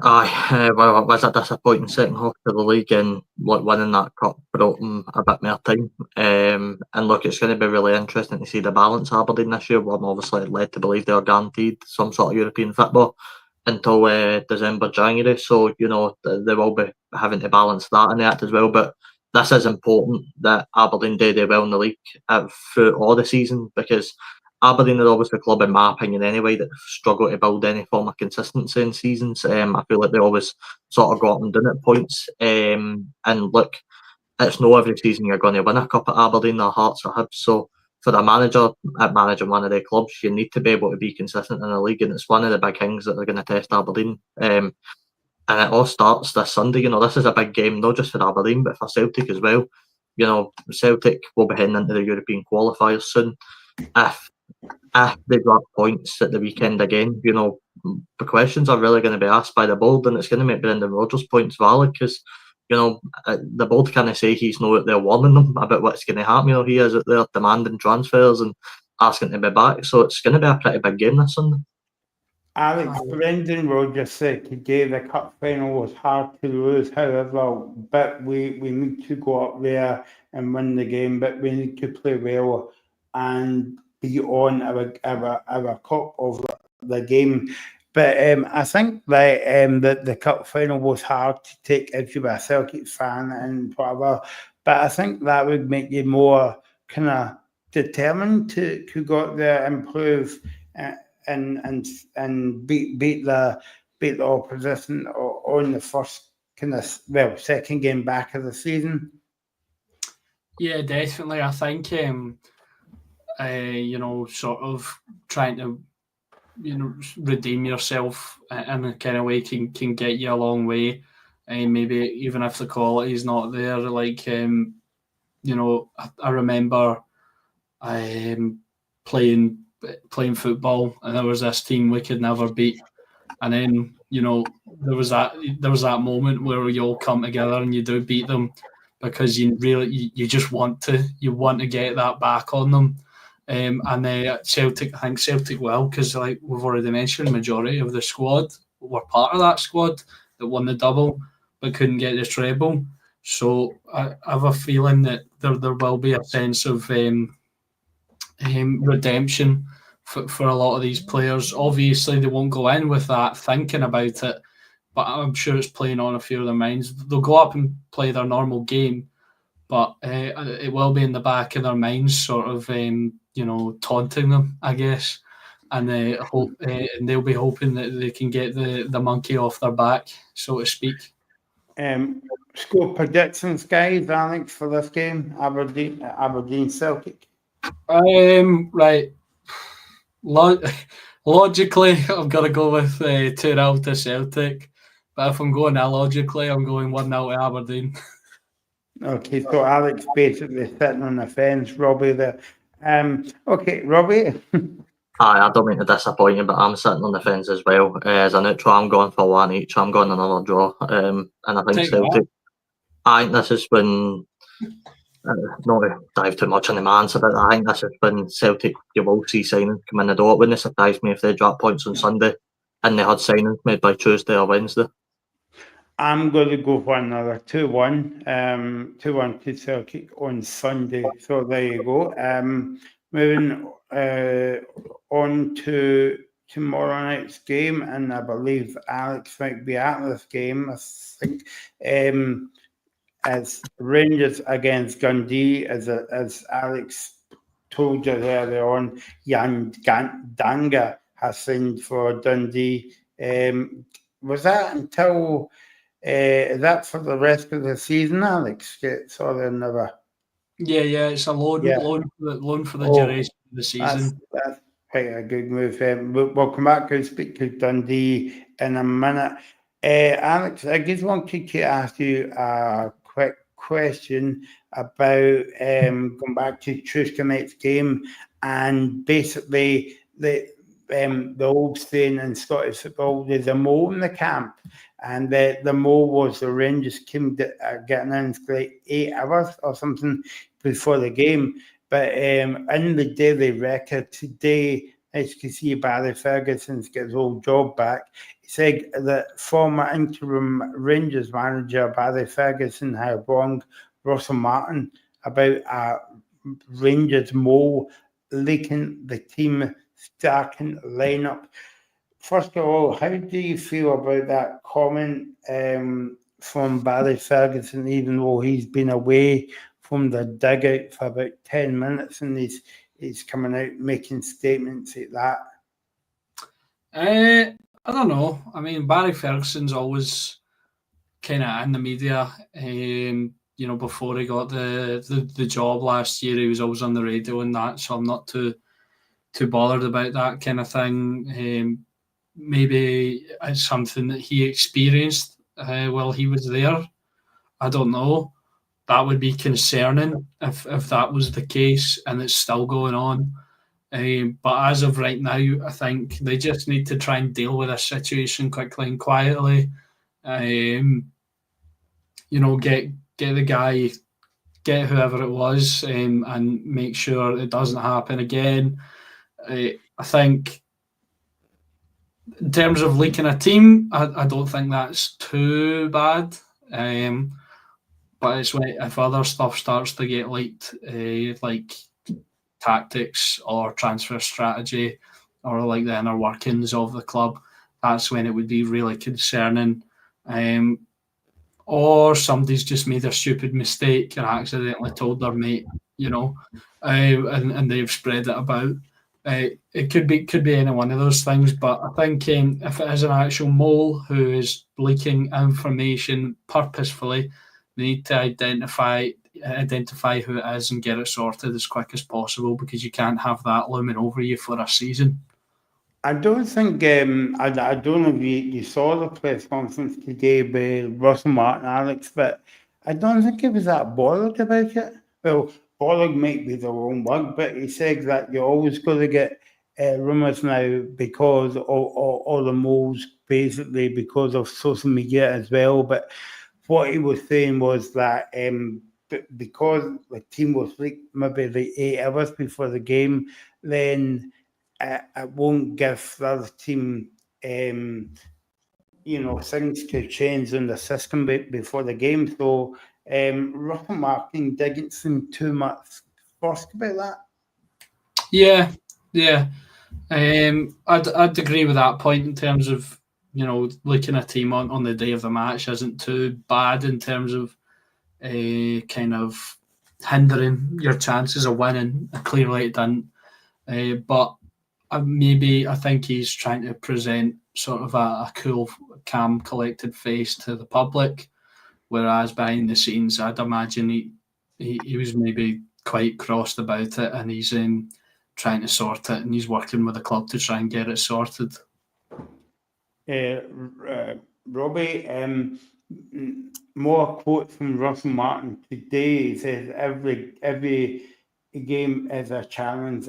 Aye, well, it was a disappointing second half of the league, and winning that cup brought them a bit more time. And look, it's going to be really interesting to see the balance Aberdeen this year. Well, I'm obviously led to believe they are guaranteed some sort of European football until December, January. So, they will be having to balance that in the act as well. But this is important that Aberdeen do well in the league through all the season, because Aberdeen are obviously a club, in my opinion anyway, that struggle to build any form of consistency in seasons. I feel like they always sort of got them down at points. And look, it's no every season you're going to win a cup at Aberdeen or Hearts or Hibs. So for a manager at managing one of their clubs, you need to be able to be consistent in the league, and it's one of the big things that they're going to test Aberdeen. And it all starts this Sunday. This is a big game, not just for Aberdeen, but for Celtic as well. Celtic will be heading into the European qualifiers soon. If they drop points at the weekend again, the questions are really going to be asked by the board, and it's going to make Brendan Rodgers' points valid, because the board can't say he's not out there warning them about what's going to happen. He is out there demanding transfers and asking to be back. So it's going to be a pretty big game this Sunday. Alex, Brendan Rodgers said today the cup final was hard to lose. However, but we need to go up there and win the game, but we need to play well and be on our cup of the game. But I think that the cup final was hard to take if you were a Celtic fan and whatever. But I think that would make you more kind of determined to go out there, improve, and beat the opposition on the first second game back of the season. Yeah, definitely. I think sort of trying to, redeem yourself in a kind of way can get you a long way. And maybe even if the quality is not there, like, I remember playing football, and there was this team we could never beat, and then there was that moment where you all come together and you do beat them, because you just want to get that back on them. And Celtic, I think Celtic will, because like we've already mentioned, majority of the squad were part of that squad that won the double but couldn't get the treble. So I have a feeling that there will be a sense of redemption for a lot of these players. Obviously, they won't go in with that thinking about it, but I'm sure it's playing on a few of their minds. They'll go up and play their normal game, but it will be in the back of their minds, sort of, taunting them, I guess. And and they'll be hoping that they can get the monkey off their back, so to speak. Score predictions, guys, Alex, for this game, Aberdeen Celtic. Right. Logically, I've got to go with 2-0 to Celtic. But if I'm going illogically, I'm going 1-0 to Aberdeen. Okay, so Alex basically sitting on the fence, Robbie there. Okay, Robbie. I don't mean to disappoint you, but I'm sitting on the fence as well. As a neutral, I'm going for one each. I'm going another draw. And I think Celtic. I think this has been, not to dive too much on the man's about it, I think this has been Celtic, you will see signings come in the door. It wouldn't surprise me if they drop points on Sunday and they had signings made by Tuesday or Wednesday. I'm going to go for another 2-1. 2-1 to Celtic on Sunday. So there you go. Moving on to tomorrow night's game, and I believe Alex might be at this game, I think. As Rangers against Dundee, as Alex told you earlier on, Jan Danga has signed for Dundee. Was that until... is that for the rest of the season, Alex? Sorry, never. Yeah, it's a loan for the duration of the season. That's quite a good move. We'll come back and speak to Dundee in a minute. Alex, I just wanted to ask you a quick question about going back to Tuesday night's game, and basically the old saying in Scottish football, there's a mole in the camp. And the mole was the Rangers came getting in like 8 hours or something before the game. But in the daily record today, as you can see, Barry Ferguson's got his old job back. He said that former interim Rangers manager Barry Ferguson had wronged Russell Martin about a Rangers mole leaking the team starting lineup. First of all, how do you feel about that comment from Barry Ferguson, even though he's been away from the dugout for about 10 minutes and he's coming out making statements like that? I don't know. I mean, Barry Ferguson's always kind of in the media. Before he got the job last year, he was always on the radio and that, so I'm not too bothered about that kind of thing. Maybe it's something that he experienced while he was there. I don't know. That would be concerning if that was the case and it's still going on. But as of right now, I think they just need to try and deal with this situation quickly and quietly. Get the guy, get whoever it was, and make sure it doesn't happen again. I think in terms of leaking a team, I don't think that's too bad. But it's if other stuff starts to get leaked, like tactics or transfer strategy or like the inner workings of the club, that's when it would be really concerning. Or somebody's just made a stupid mistake and accidentally told their mate, and they've spread it about. It could be any one of those things, but I think if it is an actual mole who is leaking information purposefully, They need to identify who it is and get it sorted as quick as possible, because you can't have that looming over you for a season. I don't think, I don't know if you saw the press conference today by Russell Martin, Alex, but I don't think he was that bothered about it. Well, bothered might be the wrong word, but he said that you're always going to get rumours now because all the moves, basically because of social media as well. But what he was saying was that because the team was leaked maybe the 8 hours before the game, then it won't give the other team, things to change in the system before the game. So Russell Martin didn't seem too much fussed about that. Yeah. I'd agree with that point in terms of, looking at a team on the day of the match isn't too bad in terms of kind of hindering your chances of winning. Clearly it didn't. But I think he's trying to present sort of a cool, calm, collected face to the public, whereas behind the scenes, I'd imagine he was maybe quite crossed about it, and he's trying to sort it, and he's working with the club to try and get it sorted. Robbie, more quotes from Russell Martin today. He says every game is a challenge.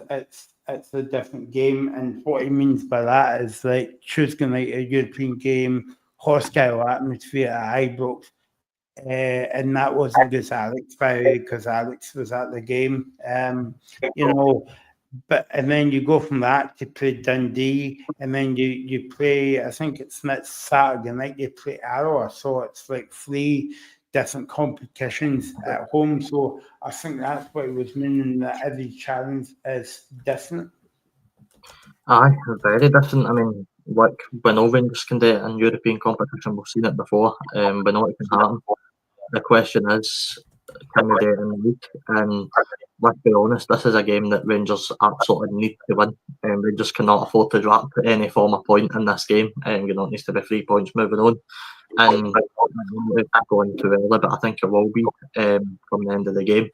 It's a different game, and what he means by that is like Tuesday night, a European game, hostile atmosphere at Ibrox, and that wasn't just Alex, because Alex was at the game. But and then you go from that to play Dundee, and then you play, I think it's next Saturday night, you play Arrow, so it's like 3 different competitions at home. So I think that's what he was meaning, that every challenge is different. Aye, very different. I mean, like, when all Rangers can do it in European competition, we've seen it before. We know it can happen. The question is, can we do it in the league? And let's be honest, this is a game that Rangers absolutely need to win. Rangers cannot afford to drop any form of point in this game. It needs to be 3 points moving on. And it's going too early, but I think it will be from the end of the game.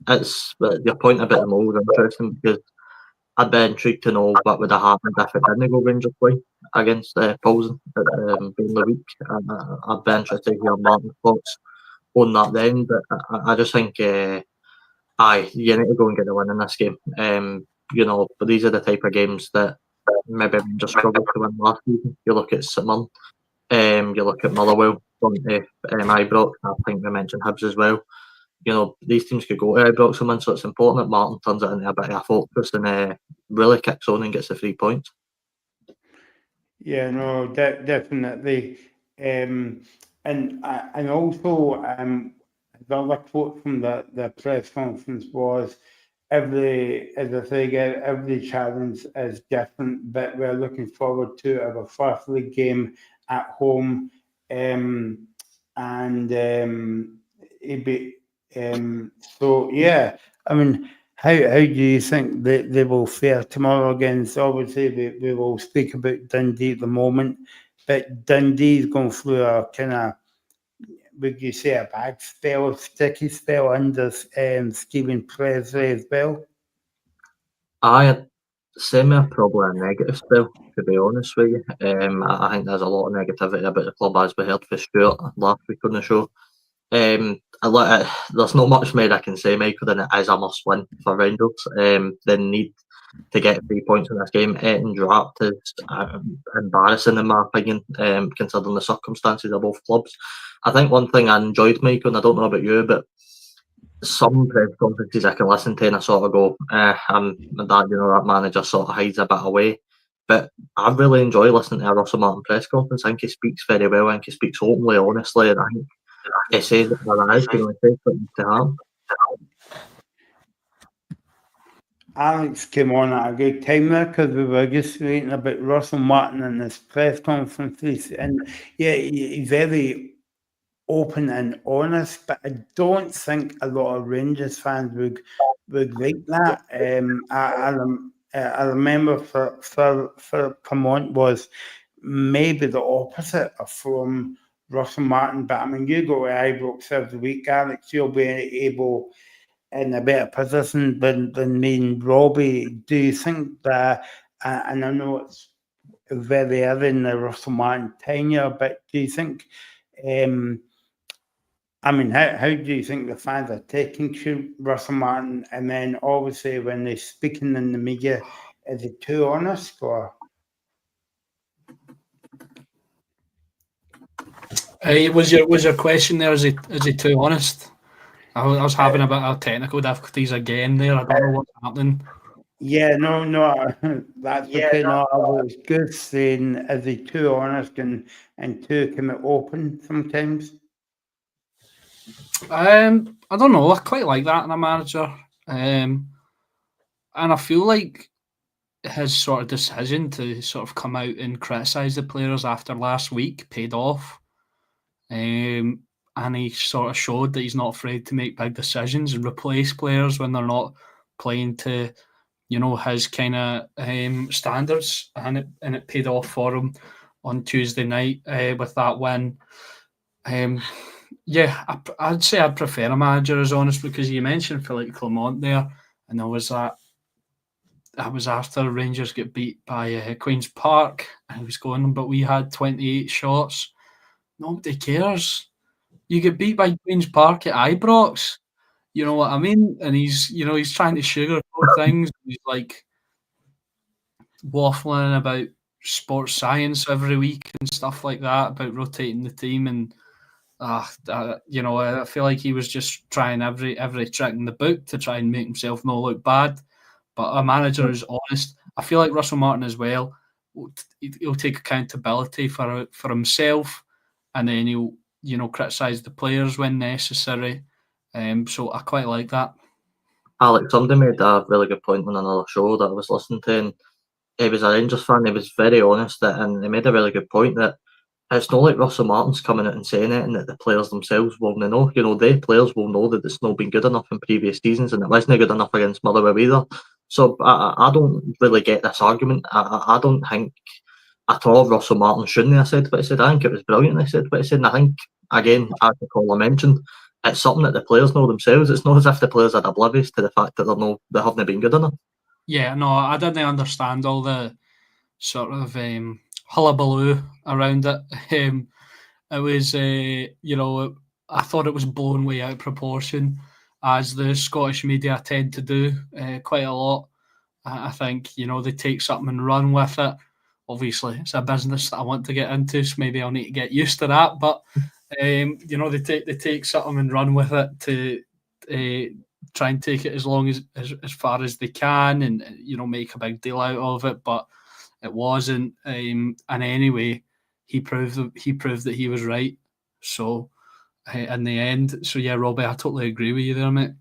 It's your point about the mold interesting, because I'd be intrigued to know what would have happened if it didn't go Rangers play against Poulsen at the week. I'd be interested to hear Martin's thoughts on that then. But I just think, you need to go and get the win in this game. But these are the type of games that maybe Rangers struggled to win last season. You look at St Mirren, you look at Motherwell, Ibrox. I think we mentioned Hibs as well. These teams could go to Ibrox and win, so it's important that Martin turns it into a bit of a fortress and really kicks on and gets the 3 points. Yeah, no, definitely. And also, the other quote from the press conference was, every challenge is different, but we're looking forward to our first league game at home. So yeah, I mean, how do you think they will fare tomorrow against? Obviously, we will speak about Dundee at the moment, but Dundee's going through a kind of, would you say, a bad spell, sticky spell under Stephen Presley as well? I'd say probably a negative spell, to be honest with you. I think there's a lot of negativity about the club, as we heard for Stuart last week on the show. There's not much more I can say, Michael, than it is a must win for Rangers. They need to get 3 points in this game. Getting dropped is embarrassing, in my opinion, considering the circumstances of both clubs. I think one thing I enjoyed, Michael, and I don't know about you, but some press conferences I can listen to and I sort of go, that manager sort of hides a bit away. But I really enjoy listening to a Russell Martin press conference. I think he speaks very well. I think he speaks openly, honestly, and I think he says it there is, he says what needs to happen. Alex came on at a good time there, because we were just reading about Russell Martin and his press conferences, and yeah, he's very open and honest, but I don't think a lot of Rangers fans would like that. I remember for Pamont was maybe the opposite from Russell Martin, but I mean, you go to Ibrox every week, Alex, you'll be able in a better position than me and Robbie. Do you think that, and I know it's very early in the Russell Martin tenure, but do you think, I mean, how do you think the fans are taking to Russell Martin? And then obviously when they're speaking in the media, is it too honest or? Was your question there? Is he too honest? I was having a bit of technical difficulties again there. I don't know what's happening. Yeah, no, that's okay. No, I was good saying, is he too honest and too kind of open sometimes? I don't know. I quite like that in a manager, and I feel like his sort of decision to sort of come out and criticise the players after last week paid off. And he sort of showed that he's not afraid to make big decisions and replace players when they're not playing to, his kind of standards, and it paid off for him on Tuesday night with that win. I'd say I'd prefer a manager as honest, because you mentioned Philippe Clement there, and there was that. That was after Rangers get beat by Queen's Park, and he was going, but we had 28 shots. Nobody cares. You get beat by Queen's Park at Ibrox. You know what I mean? And he's trying to sugarcoat things. He's like waffling about sports science every week and stuff like that, about rotating the team. And I feel like he was just trying every trick in the book to try and make himself not look bad. But a manager who's honest, I feel like Russell Martin as well, he'll take accountability for himself, and then he'll criticise the players when necessary. So I quite like that. Alex, somebody made a really good point on another show that I was listening to, and he was a Rangers fan. He was very honest, and he made a really good point that it's not like Russell Martin's coming out and saying it, and that the players themselves will know. They players will know that it's not been good enough in previous seasons, and it wasn't good enough against Motherwell either. So I don't really get this argument. I don't think at all Russell Martin shouldn't have said what he said. I think it was brilliant he said what he said, and I think, again, as the caller mentioned, it's something that the players know themselves. It's not as if the players are oblivious to the fact that they haven't been good enough. Yeah, no, I didn't understand all the sort of hullabaloo around it. It was, I thought it was blown way out of proportion, as the Scottish media tend to do quite a lot. I think, they take something and run with it. Obviously, it's a business that I want to get into, so maybe I'll need to get used to that. But, they take something and run with it to try and take it as far as they can, and make a big deal out of it. But it wasn't. And anyway, he proved that he was right. So in the end, Robbie, I totally agree with you there, mate.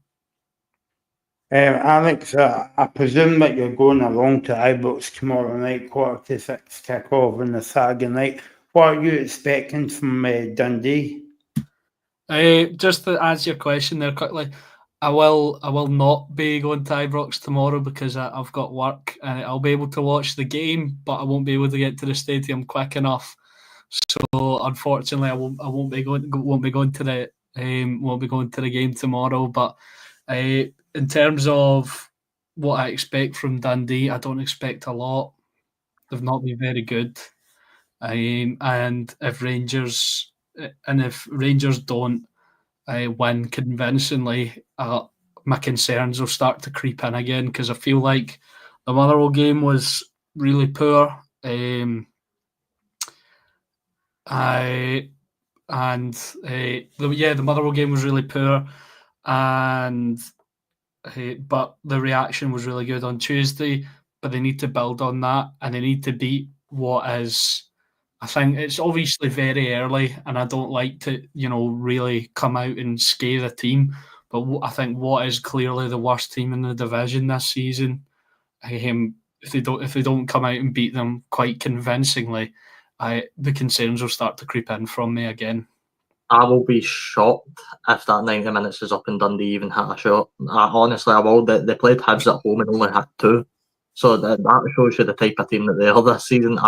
Alex, I presume that you're going along to Ibrox tomorrow night, 5:45 kick-off on the Saturday night. What are you expecting from Dundee? Just to answer your question there quickly, I will not be going to Ibrox tomorrow because I've got work, and I'll be able to watch the game, but I won't be able to get to the stadium quick enough. So unfortunately, I won't be going to the game tomorrow. But in terms of what I expect from Dundee, I don't expect a lot. They've not been very good, and if Rangers don't win convincingly, my concerns will start to creep in again, because I feel like the Motherwell game was really poor. The Motherwell game was really poor, and but the reaction was really good on Tuesday. But they need to build on that, and they need to beat what is. I think it's obviously very early, and I don't like to, really come out and scare a team. But I think what is clearly the worst team in the division this season, if they don't come out and beat them quite convincingly, the concerns will start to creep in from me again. I will be shocked if that 90 minutes is up and Dundee even hit a shot. Honestly, I will. They played Hibs at home and only had 2. So that shows you the type of team that they are this season.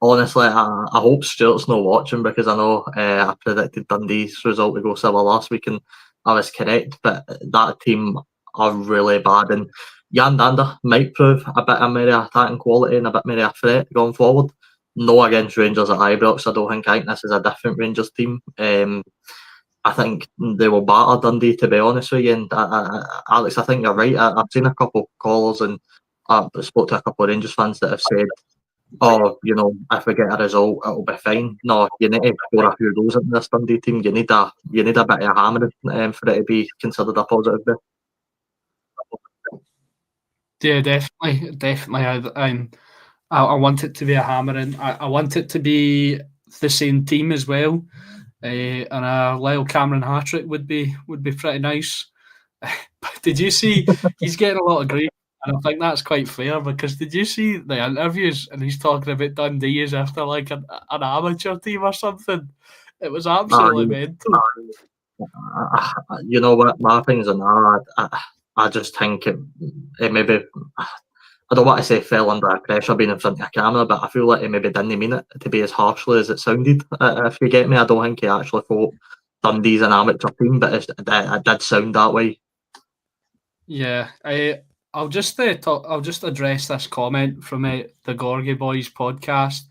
honestly, I hope Stuart's not watching, because I know I predicted Dundee's result to go similar last week, and I was correct. But that team are really bad, and Jan Dander might prove a bit of more attacking quality and a bit more a threat going forward. No against Rangers at Ibrox. I think this is a different Rangers team. I think they will batter Dundee, to be honest with you. And Alex, I think you're right. I've seen a couple of callers, and I spoke to a couple of Rangers fans that have said, "Oh, if we get a result, it'll be fine." No, you need to score a few goals into this Dundee team. You need a bit of hammering for it to be considered a positive bet. Yeah, definitely. I want it to be a hammering. I want it to be the same team as well. And a Lyle Cameron hat-trick would be pretty nice. But did you see he's getting a lot of grief, and I think that's quite fair, because did you see the interviews, and he's talking about Dundee as after like an amateur team or something? It was absolutely mental. You know what? My things on that, I just think it maybe. I don't want to say fell under pressure being in front of a camera, but I feel like he maybe didn't mean it to be as harshly as it sounded. If you get me, I don't think he actually thought Dundee's an amateur team, but it did sound that way. Yeah, I'll just I'll just address this comment from the Gorgie Boys podcast.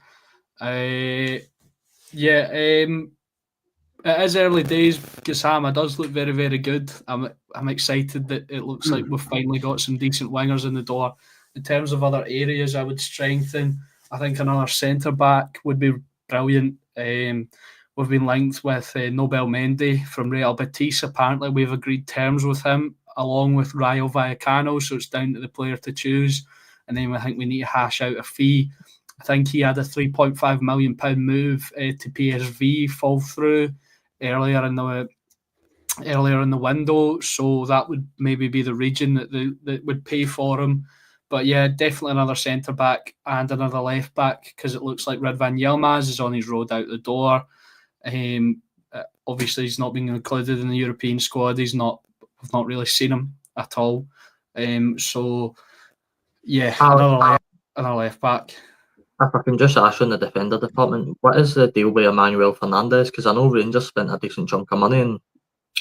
It is early days. Gassama does look very, very good. I'm excited that it looks like we've finally got some decent wingers in the door. In terms of other areas I would strengthen, I think another centre back would be brilliant. We've been linked with Nobel Mendy from Real Betis. Apparently, we've agreed terms with him along with Rayo Vallecano, so it's down to the player to choose. And then I think we need to hash out a fee. I think he had a £3.5 million move to PSV fall through earlier in the window, so that would maybe be the region that would pay for him. But yeah, definitely another centre back and another left back, because it looks like Ridvan Yilmaz is on his road out the door. Obviously, he's not being included in the European squad. We've not really seen him at all. So yeah, another left back. If I can just ask you in the defender department, what is the deal with Emmanuel Fernandez? Because I know Rangers spent a decent chunk of money, and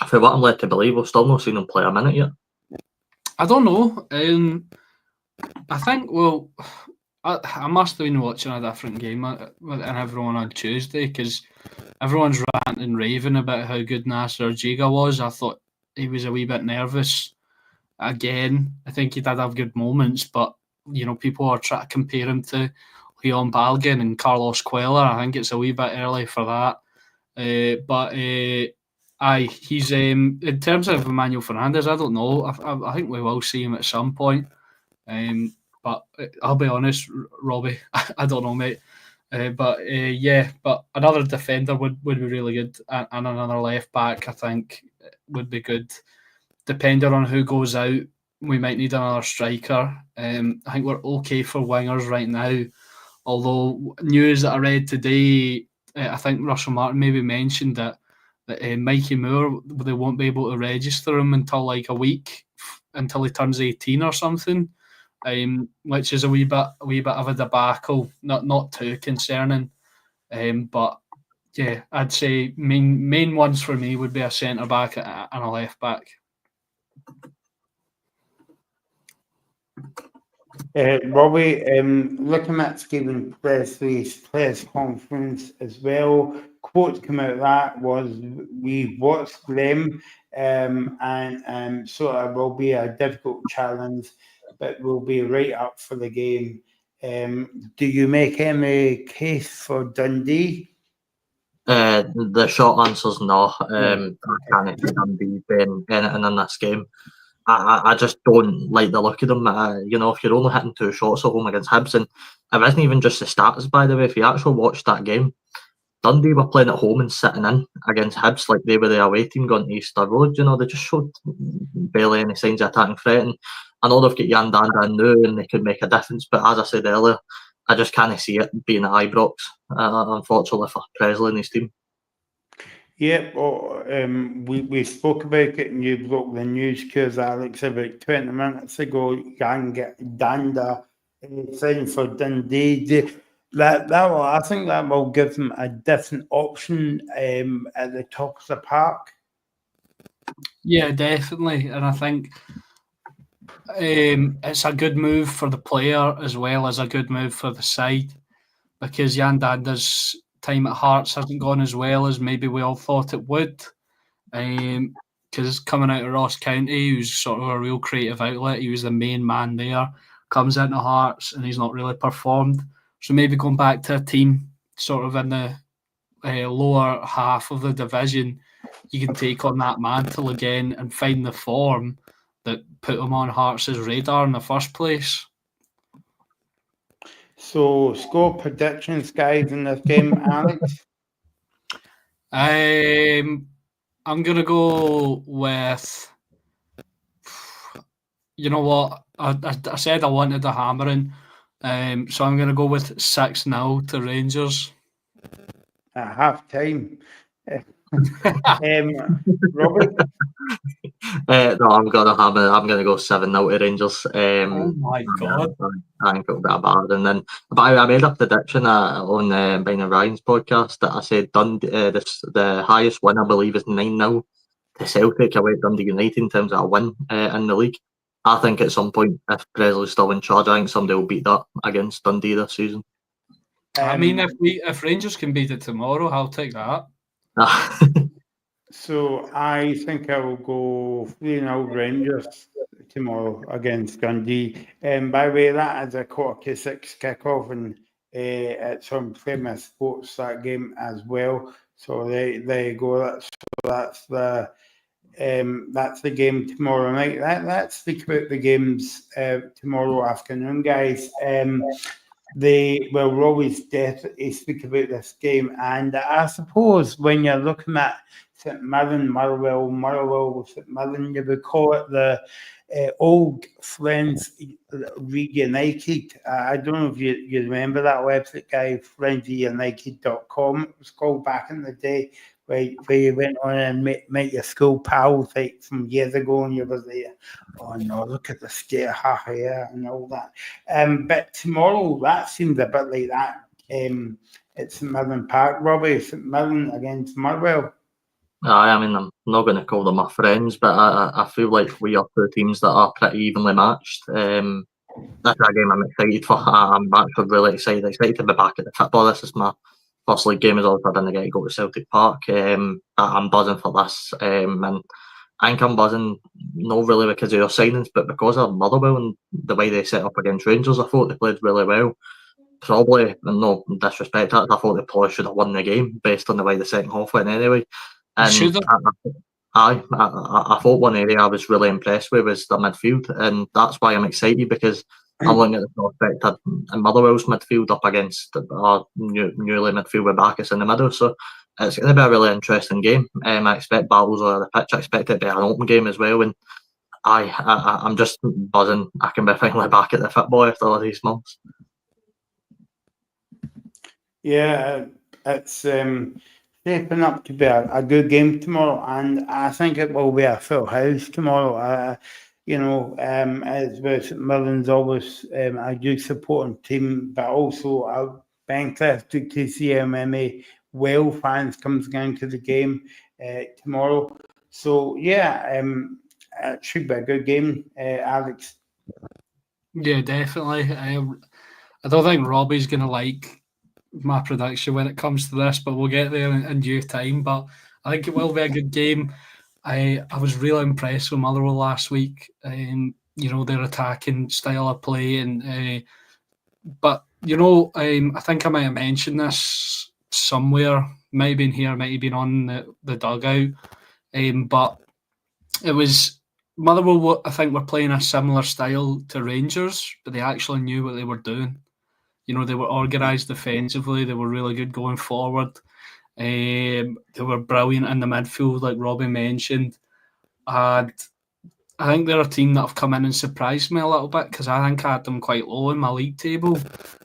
for what I'm led to believe, we've still not seen him play a minute yet. I don't know. I think, I must have been watching a different game and everyone on Tuesday, because everyone's ranting and raving about how good Nasser Jiga was. I thought he was a wee bit nervous again. I think he did have good moments, but people are trying to compare him to Leon Balgin and Carlos Cuellar. I think it's a wee bit early for that. He's in terms of Emmanuel Fernandez, I don't know. I think we will see him at some point. But I'll be honest, Robbie, I don't know, mate. But another defender would be really good, and another left back I think would be good. Depending on who goes out, we might need another striker. I think we're okay for wingers right now. Although news that I read today, I think Russell Martin maybe mentioned that Mikey Moore, they won't be able to register him until like a week until he turns 18 or something, which is a wee bit of a debacle. Not too concerning, but yeah, I'd say main ones for me would be a centre back and a left back. Robbie, looking at Stephen Presley's press conference as well, quotes come out of that was, "We watched them, and so it will be a difficult challenge, but we'll be right up for the game." Do you make any case for Dundee? The short answer's no. I can't see Dundee being anything in this game. I just don't like the look of them. If you're only hitting 2 shots at home against Hibs, and it wasn't even just the stats, by the way. If you actually watched that game, Dundee were playing at home and sitting in against Hibs like they were the away team going to Easter Road. They just showed barely any signs of attacking threat. And I know they've got Jan Danda in now and they could make a difference, but as I said earlier, I just can't see it being at Ibrox, unfortunately for Presley and his team. Yeah, well, we spoke about it and you broke the news, because Alex, about 20 minutes ago, Jan Danda signed for Dundee. I think that will give them a different option at the top of the park. Yeah, definitely. And I think it's a good move for the player as well as a good move for the side, because Jan Dander's time at Hearts hasn't gone as well as maybe we all thought it would. Because coming out of Ross County, he was sort of a real creative outlet. He was the main man there. Comes into Hearts and he's not really performed. So maybe going back to a team sort of in the lower half of the division, you can take on that mantle again and find the form that put him on Hearts' radar in the first place. So, score predictions, guys, in this game, Alex? I'm going to go with, you know what, I said I wanted a hammering, so I'm going to go with 6-0 to Rangers. At half time. Robert? No, I'm gonna go 7-0 to Rangers. Oh my God. I think it'll be a bad. And then, but I made a prediction on Brian Ryan's podcast that I said the highest win I believe is 9-0 to Celtic away at Dundee United in terms of a win in the league. I think at some point, if Presley's still in charge, I think somebody will beat that against Dundee this season. I mean, if Rangers can beat it tomorrow, I'll take that. So I think I will go 3-0 Rangers tomorrow against Dundee. By the way, that is a 5:45 kickoff, and it's on Famous Sports, that game as well. So there you go. That's the game tomorrow night. Let's speak about the games tomorrow afternoon, guys. We'll always definitely speak about this game, and I suppose when you're looking at St Mirren, Motherwell, St Mirren, you would call it the old Friends Reunited. I don't know if you remember that website, guy, friendsreunited.com. It was called back in the day, where you went on and met your school pals like from years ago, and you was like, oh no, look at the state of her hair and all that. But tomorrow, that seems a bit like that. It's St Mirren Park, Robbie. St Mirren against Motherwell. I mean, I'm not going to call them my friends, but I feel like we are two teams that are pretty evenly matched. That's a game I'm excited for. I'm actually really excited to be back at the football. This is my first league game as well. I didn't get to go to Celtic Park. I'm buzzing for this, and I think I'm buzzing not really because of their signings, but because of Motherwell and the way they set up against Rangers. I thought they played really well. Probably, no disrespect, I thought they probably should have won the game based on the way the second half went anyway. And I thought one area I was really impressed with was the midfield, and that's why I'm excited, because I'm looking at the prospect of Motherwell's midfield up against our newly midfield with Bacchus in the middle. So it's going to be a really interesting game. I expect battles over the pitch. I expect it to be an open game as well. And I'm just buzzing. I can be finally back at the football after all these months. Yeah, it's shaping up to be a good game tomorrow, and I think it will be a full house tomorrow. As with St Mirren's always a good supporting team, but also I'll be interested to see how many Wales fans comes down to the game tomorrow. So yeah, it should be a good game, Alex. Yeah, definitely. I don't think Robbie's going to like my prediction when it comes to this, but we'll get there in due time. But I think it will be a good game. I was really impressed with Motherwell last week. Their attacking style of play, but I think I might have mentioned this somewhere. Might have been here, might have been on the dugout. But it was Motherwell. I think were playing a similar style to Rangers, but they actually knew what they were doing. They were organised defensively. They were really good going forward. They were brilliant in the midfield, like Robbie mentioned. And I think they're a team that have come in and surprised me a little bit, because I think I had them quite low in my league table.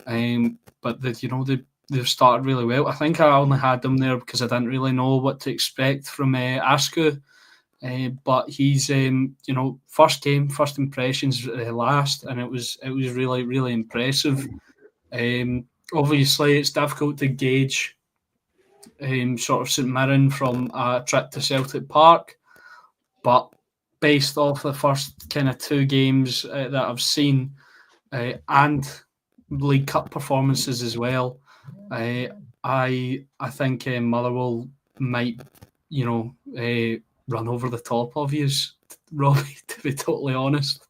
But they've started really well. I think I only had them there because I didn't really know what to expect from Askew. But he's first game, first impressions last, and it was really, really impressive. obviously it's difficult to gauge sort of St Mirren from a trip to Celtic Park, but based off the first kind of 2 games that I've seen and League Cup performances as well, I think Motherwell might, run over the top of you, Robbie, to be totally honest.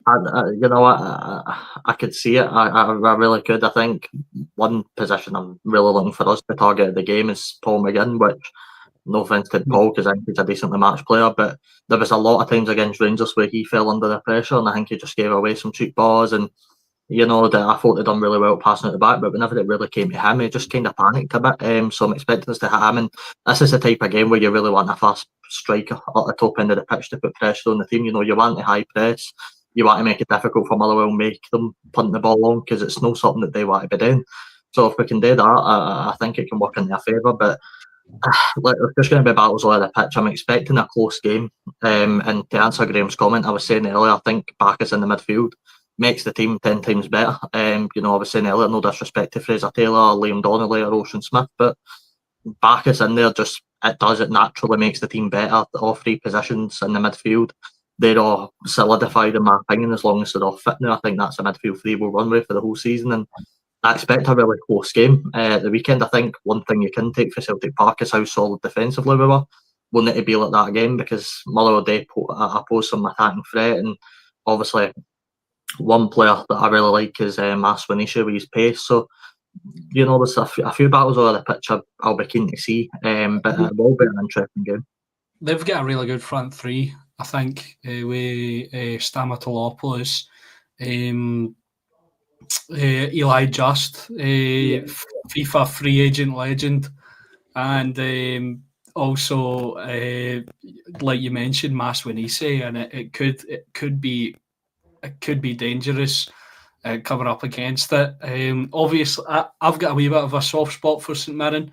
I could see it. I really could. I think one position I'm really looking for us to target at the game is Paul McGinn, which, no offence to Paul, because I think he's a decently matched player, but there was a lot of times against Rangers where he fell under the pressure, and I think he just gave away some cheap balls, and that I thought they'd done really well passing it back, but whenever it really came to him, he just kind of panicked a bit. So I'm expecting us to hit him, and this is the type of game where you really want a fast striker at the top end of the pitch to put pressure on the team. You want to high press, you want to make it difficult for Motherwell, make them punt the ball long, because it's not something that they want to be doing. So if we can do that, I think it can work in their favour. But there's just going to be battles all over the pitch. I'm expecting a close game. And to answer Graham's comment, I was saying earlier, I think Bacchus in the midfield makes the team 10 times better. I was saying earlier, no disrespect to Fraser Taylor, Liam Donnelly or Ocean Smith, but Bacchus in there it naturally makes the team better. All 3 positions in the midfield, they're all solidified in my opinion, as long as they're all fit now. I think that's a midfield 3 we'll run with for the whole season, and I expect a really close game the weekend. I think one thing you can take for Celtic Park is how solid defensively we were. We'll need to be like that again, because Motherwell did pose some attacking threat, and obviously one player that I really like is Maswinisha with his pace. So there's a few battles over the pitch I'll be keen to see, but it will be an interesting game. They've got a really good front 3, I think, with Stamatolopoulos, Eli Just, FIFA free agent legend, and also like you mentioned, Maswinise, and it could be dangerous coming up against it. Obviously, I've got a wee bit of a soft spot for St Mirren.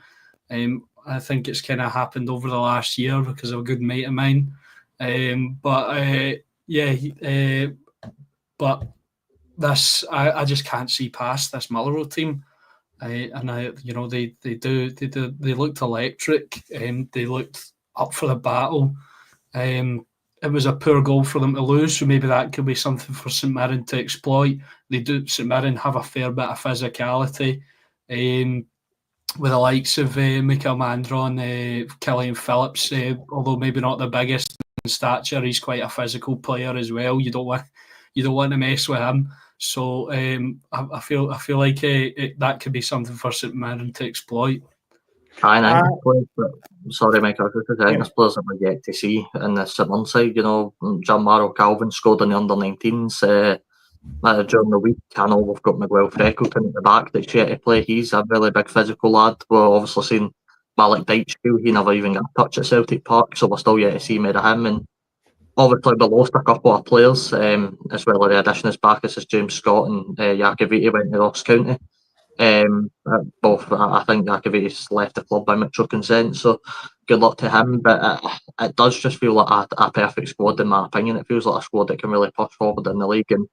I think it's kind of happened over the last year because of a good mate of mine. But this, I just can't see past this Motherwell team. They looked electric. They looked up for the battle. It was a poor goal for them to lose, so maybe that could be something for St Mirren to exploit. St Mirren have a fair bit of physicality, with the likes of Mikael Mandron, Killian Phillips, although maybe not the biggest in stature, he's quite a physical player as well. You don't want to mess with him. So I feel like that could be something for St Mirren to exploit. Sorry, Mike, I was just saying, there's players that we get to see in the St Mirren side. Gianmarco Calvin scored in the under-19s during the week. I know we've got Miguel Freckleton at the back that's yet to play. He's a really big physical lad. We're obviously seeing Malik Dyche, he never even got a touch at Celtic Park, so we're still yet to see more of him. And obviously we lost a couple of players, as well as the addition as Bacchus as James Scott and Jakaviti went to Ross County. Both, I think Jakaviti's left the club by mutual consent, so good luck to him. But it does just feel like a perfect squad, in my opinion. It feels like a squad that can really push forward in the league. And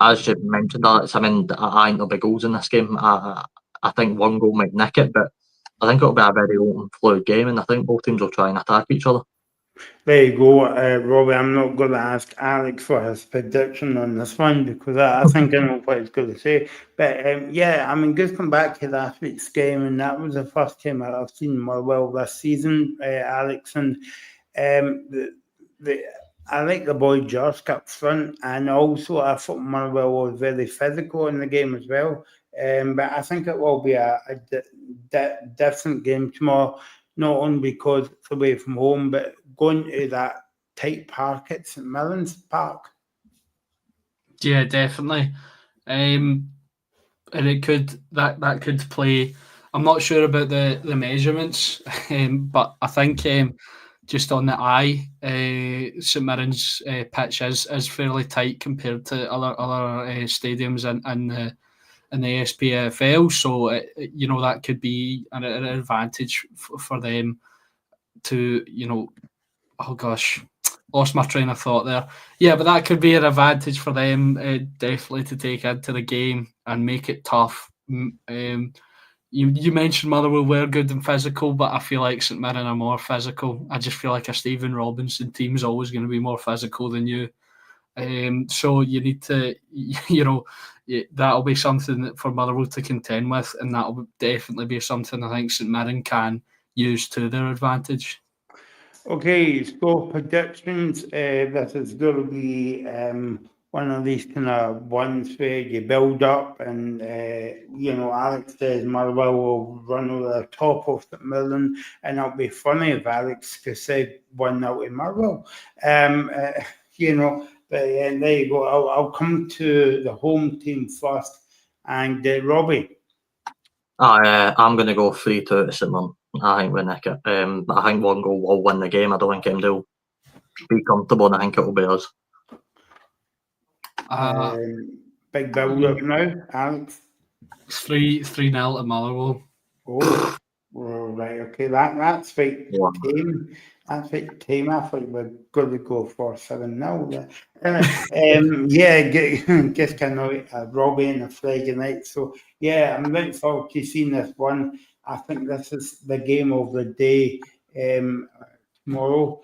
as you mentioned, Alex, I think there'll be goals in this game. I think one goal might nick it, but I think it'll be a very open, fluid game, and I think both teams will try and attack each other. There you go, Robbie. I'm not going to ask Alex for his prediction on this one, because I think I know what he's going to say. But just come back to last week's game, and that was the first time I've seen Motherwell this season, Alex. And I like the boy Josk up front, and also I thought Motherwell was very physical in the game as well. But I think it will be a different game tomorrow, not only because it's away from home, but going to that tight park at St Mirren's Park. Yeah, definitely. And it could that could play. I'm not sure about the measurements, but I think just on the eye, St Mirren's pitch is fairly tight compared to other stadiums in the SPFL. So that could be an advantage for them to oh gosh, lost my train of thought there. Yeah, but that could be an advantage for them, definitely, to take into the game and make it tough You mentioned Motherwell were good and physical, but I feel like St Mirren are more physical. I just feel like a Stephen Robinson team is always going to be more physical than you. So you need to, that'll be something for Motherwell to contend with, and that'll definitely be something I think St Mirren can use to their advantage. Okay, score predictions. This is going to be one of these kind of ones where you build up, and Alex says Motherwell will run over the top of St Mirren, and it'll be funny if Alex could say 1-0 to Motherwell. But there you go. I'll come to the home team first, and Robbie. I'm going to go 3-2 to St Mirren. I think we nick it. I think one goal will win the game. I don't think they'll be comfortable, and I think it will be us. Big build up now, Alex. 3-0 to Motherwell. Oh, right. Okay, that's right. Team. That's right. Team. I thought we were going to go for 7-0. Just kind of Robbie and a Friday night. So yeah, I'm looking forward to seeing this one. I think this is the game of the day tomorrow.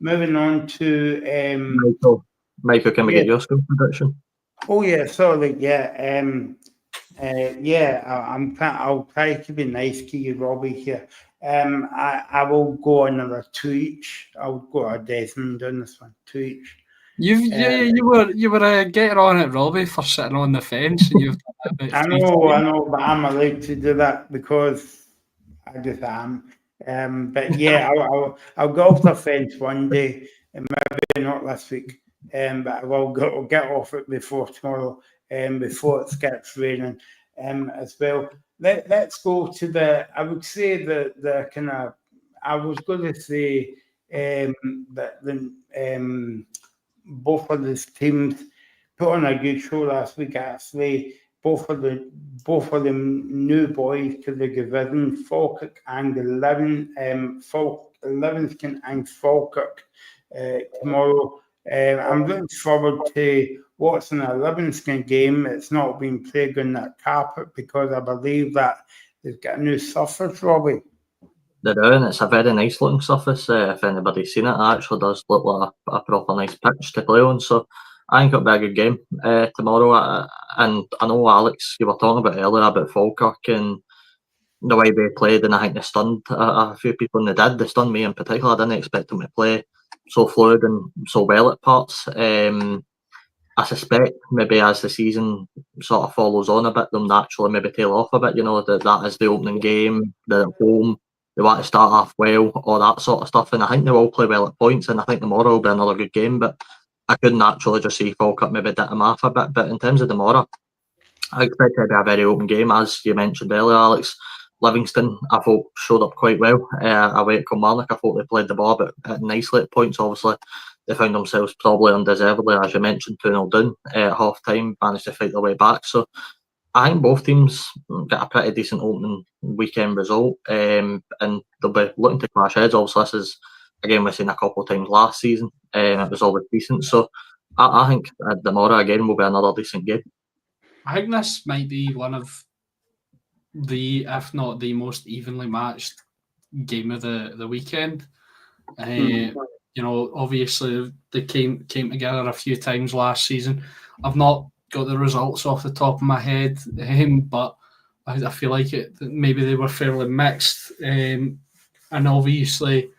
Moving on to Michael, can we get your score prediction? Oh yeah, sorry. Yeah. I'll try to be nice to you, Robbie. Here, I will go another 2 each. I'll go a Desmond on this one, 2 each. You were getting on it, Robbie, for sitting on the fence, and you've done that I know, but I'm allowed to do that because I just am. But yeah, I'll go off the fence one day, and maybe not this week. But I will get off it before tomorrow. Before it gets raining as well. Let's go to I would say the kind of, I was going to say that both of these teams put on a good show last week, actually. Both of them new boys to the division, Falkirk and Livingston and Falkirk tomorrow. I'm looking forward to watching a Livingston game. It's not been played on that carpet because I believe that they've got a new surface, Robbie. They do, and it's a very nice looking surface. If anybody's seen it, it actually does look like a proper nice pitch to play on. So I think it'll be a good game tomorrow. And I know, Alex, you were talking about earlier about Falkirk and the way they played, and I think they stunned a few people, and they did. They stunned me in particular. I didn't expect them to play so fluid and so well at parts. I suspect maybe as the season sort of follows on a bit, they'll naturally maybe tail off a bit. That is the opening game. They're at home. They want to start off well, all that sort of stuff. And I think they will play well at points. And I think tomorrow will be another good game. But I could naturally just see Falkirk maybe dit them off a bit. But in terms of tomorrow, I expect it to be a very open game, as you mentioned earlier, Alex. Livingston, I thought, showed up quite well away at Kilmarnock. I thought they played the ball but nicely at points. Obviously, they found themselves probably undeservedly, as you mentioned, 2-0 down at half time, managed to fight their way back. So I think both teams got a pretty decent opening weekend result, and they'll be looking to clash heads. Obviously, this is a game we've seen a couple of times last season, and it was always decent. So I think tomorrow again will be another decent game. I think this might be one of if not the most evenly matched game of the weekend. Obviously they came together a few times last season. I've not got the results off the top of my head, but I feel like maybe they were fairly mixed. And obviously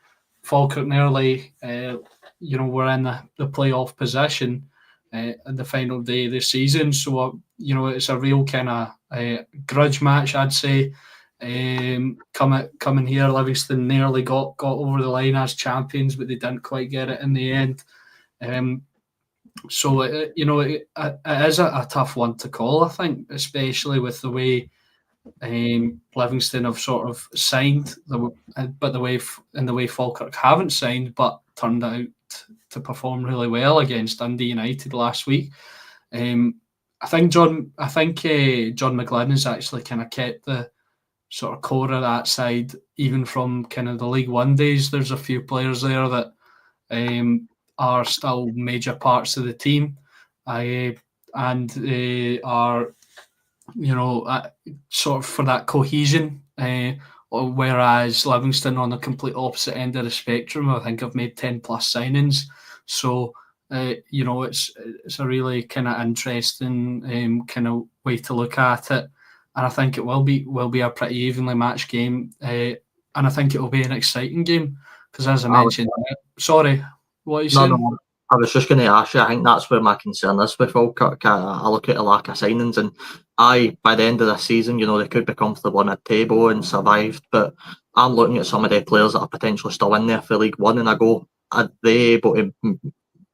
Falkirk nearly, were in the playoff position at the final day of the season. So, it's a real kind of grudge match, I'd say. Coming here, Livingston nearly got over the line as champions, but they didn't quite get it in the end. So it is a tough one to call, I think, especially with the way Livingston have sort of signed, but the way Falkirk haven't signed, but turned out to perform really well against Dundee United last week. I think John McGlynn has actually kind of kept the sort of core of that side, even from kind of the League One days. There's a few players there that are still major parts of the team, and they are sort of for that cohesion. Whereas Livingston on the complete opposite end of the spectrum, I think I've made 10 plus signings. So, it's a really kind of interesting kind of way to look at it. And I think it will be a pretty evenly matched game. And I think it will be an exciting game because, as I mentioned, sorry, what are you saying? No, I was just going to ask you. I think that's where my concern is with Falkirk. I look at the lack of signings, and by the end of the season, they could be comfortable on a table and survived. But I'm looking at some of the players that are potentially still in there for League One, and I go, are they able to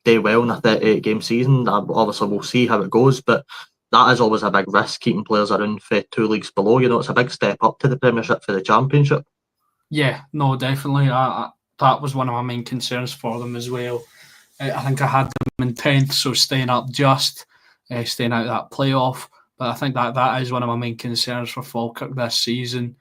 do well in a 38-game season? Obviously, we'll see how it goes, but that is always a big risk, keeping players around for 2 leagues below. It's a big step up to the Premiership for the Championship. Yeah, no, definitely. That was one of my main concerns for them as well. I think I had them in 10th, so staying up staying out of that playoff. But I think that is one of my main concerns for Falkirk this season.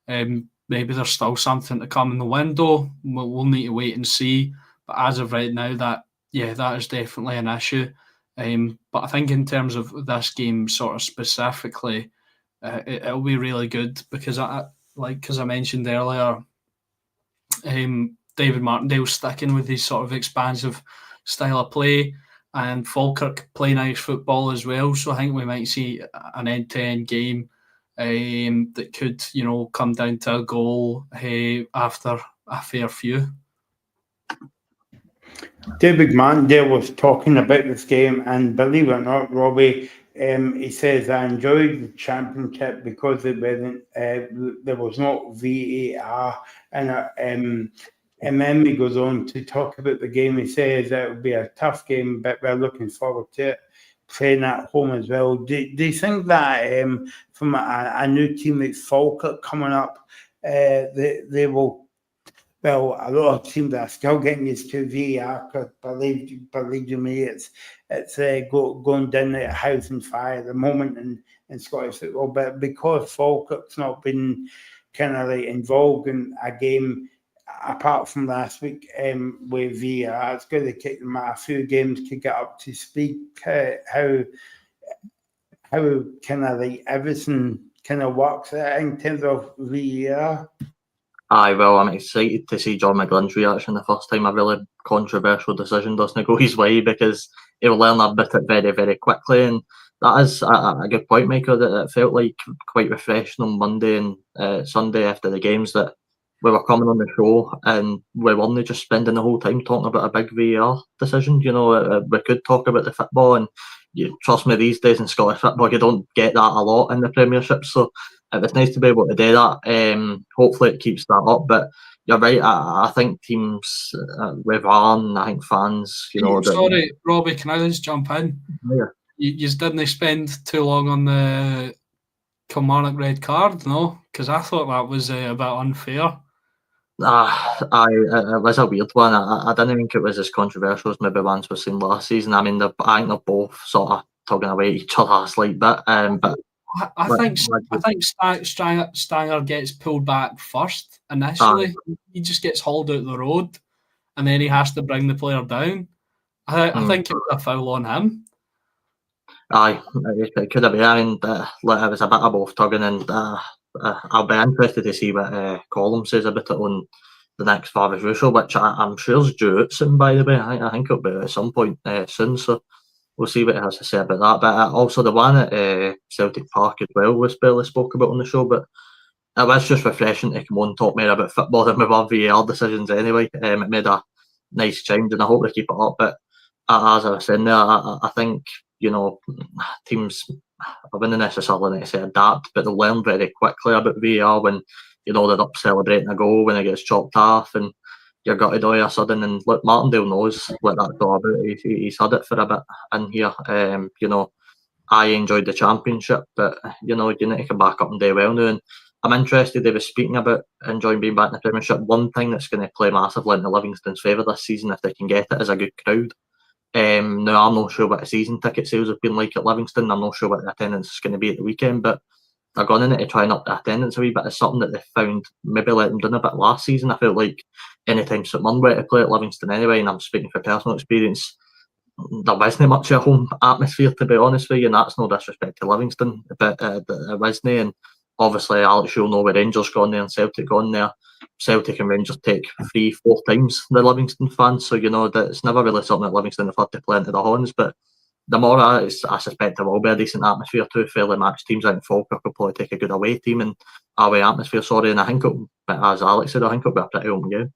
Maybe there's still something to come in the window. We'll need to wait and see. But as of right now, that is definitely an issue. But I think in terms of this game sort of specifically, it'll be really good because as I mentioned earlier, David Martindale sticking with his sort of expansive style of play, and Falkirk playing Irish football as well. So I think we might see an end-to-end game that could, come down to a goal after a fair few. David Martindale was talking about this game, and believe it or not, Robbie, he says, I enjoyed the Championship because there was no VAR, and then he goes on to talk about the game. He says that it will be a tough game, but we're looking forward to it, playing at home as well. Do you think that from a new team like Falkirk coming up, they will? Well, a lot of teams are still getting used to VAR because believe you me, it's going down like a house on fire at the moment in Scottish football. But because Falkirk's not been kind of like involved in a game apart from last week with VAR, it's going to take them a few games to get up to speed. How kind of like everything kind of works in terms of VAR. Aye, well, I'm excited to see John McGlynn's reaction the first time a really controversial decision doesn't go his way, because he'll learn a bit it very, very quickly. And that is a good point, Michael, that it felt like quite refreshing on Monday and Sunday after the games that we were coming on the show and we weren't just spending the whole time talking about a big VAR decision. We could talk about the football, and trust me, these days in Scottish football, you don't get that a lot in the Premiership. So it was nice to be able to do that. Hopefully it keeps that up. But you're right, I think teams with VAR, and I think fans, Sorry, Robbie, can I just jump in? Yeah. You didn't spend too long on the Kilmarnock red card, no? Because I thought that was a bit unfair. It was a weird one. I didn't think it was as controversial as maybe ones we've seen last season. I mean, I think they're both sort of tugging away at each other a slight bit. But I think Stanger gets pulled back first initially. He just gets hauled out the road, and then he has to bring the player down. I think it was a foul on him. Aye, it could have been. I mean, it was a bit of both tugging, and I'll be interested to see what Colum says about it on the next Farvis Russo, which I'm sure is due out soon, by the way. I think it'll be at some point soon, so we'll see what he has to say about that. But also the one at Celtic Park as well was barely spoke about on the show, but it was just refreshing to come on and talk more about football than with our VAR decisions anyway. It made a nice change, and I hope they keep it up. But as I was saying there, I think, teams, I wouldn't necessarily need to say adapt, but they'll learn very quickly about VAR when, they're up celebrating a goal when it gets chopped off and you're gutted all of a sudden. And look, Martindale knows what that's all about. He's had it for a bit in here. I enjoyed the Championship, but, you need to come back up and do well now. And I'm interested, they were speaking about enjoying being back in the Premiership. One thing that's going to play massively into Livingston's favour this season, if they can get it, is a good crowd. Now, I'm not sure what the season ticket sales have been like at Livingston. I'm not sure what the attendance is going to be at the weekend, but they're going in it to try and up the attendance a wee bit. It's something that they found maybe let them down a bit last season. I felt like anytime St Mirren went to play at Livingston anyway, and I'm speaking from personal experience, there wasn't much of a home atmosphere, to be honest with you, and that's no disrespect to Livingston, but it wasn't. And obviously, Alex, you'll know where Rangers gone there and Celtic gone there. Celtic and Rangers take 3-4 times the Livingston fans, so that it's never really something that Livingston have had to play into the horns. But the more I suspect there will be a decent atmosphere too. Fairly matched teams. I think Falkirk will probably take a good away team and away atmosphere. Sorry, and I think as Alex said, I think it'll be a pretty open game.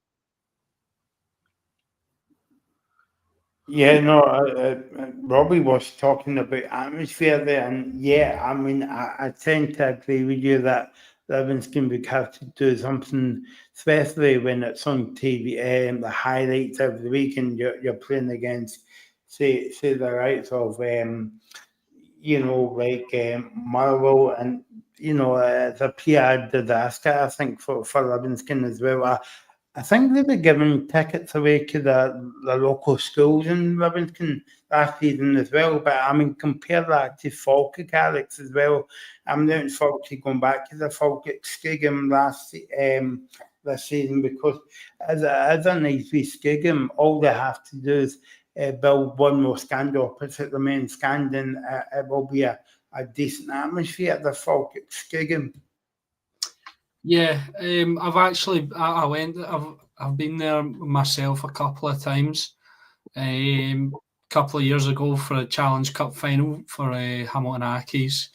Yeah, no, Robbie was talking about atmosphere there, and yeah, I mean, I tend to agree with you that Livingston would have to do something, especially when it's on TV, the highlights of the week, and you're playing against, say the rights of, Marvel, and it's a PR disaster, I think, for Livingston as well. I think they were giving tickets away to the local schools in Livingston last season as well. But I mean, compare that to Falkirk, Alex, as well. I'm down to Falkirk, going back to the Falkirk Stadium this season, because as a nice wee stadium, all they have to do is build one more stand opposite the main stand, and it will be a decent atmosphere at the Falkirk Stadium. Yeah, I've been there myself a couple of times. Couple of years ago for a Challenge Cup final for Hamilton Accies,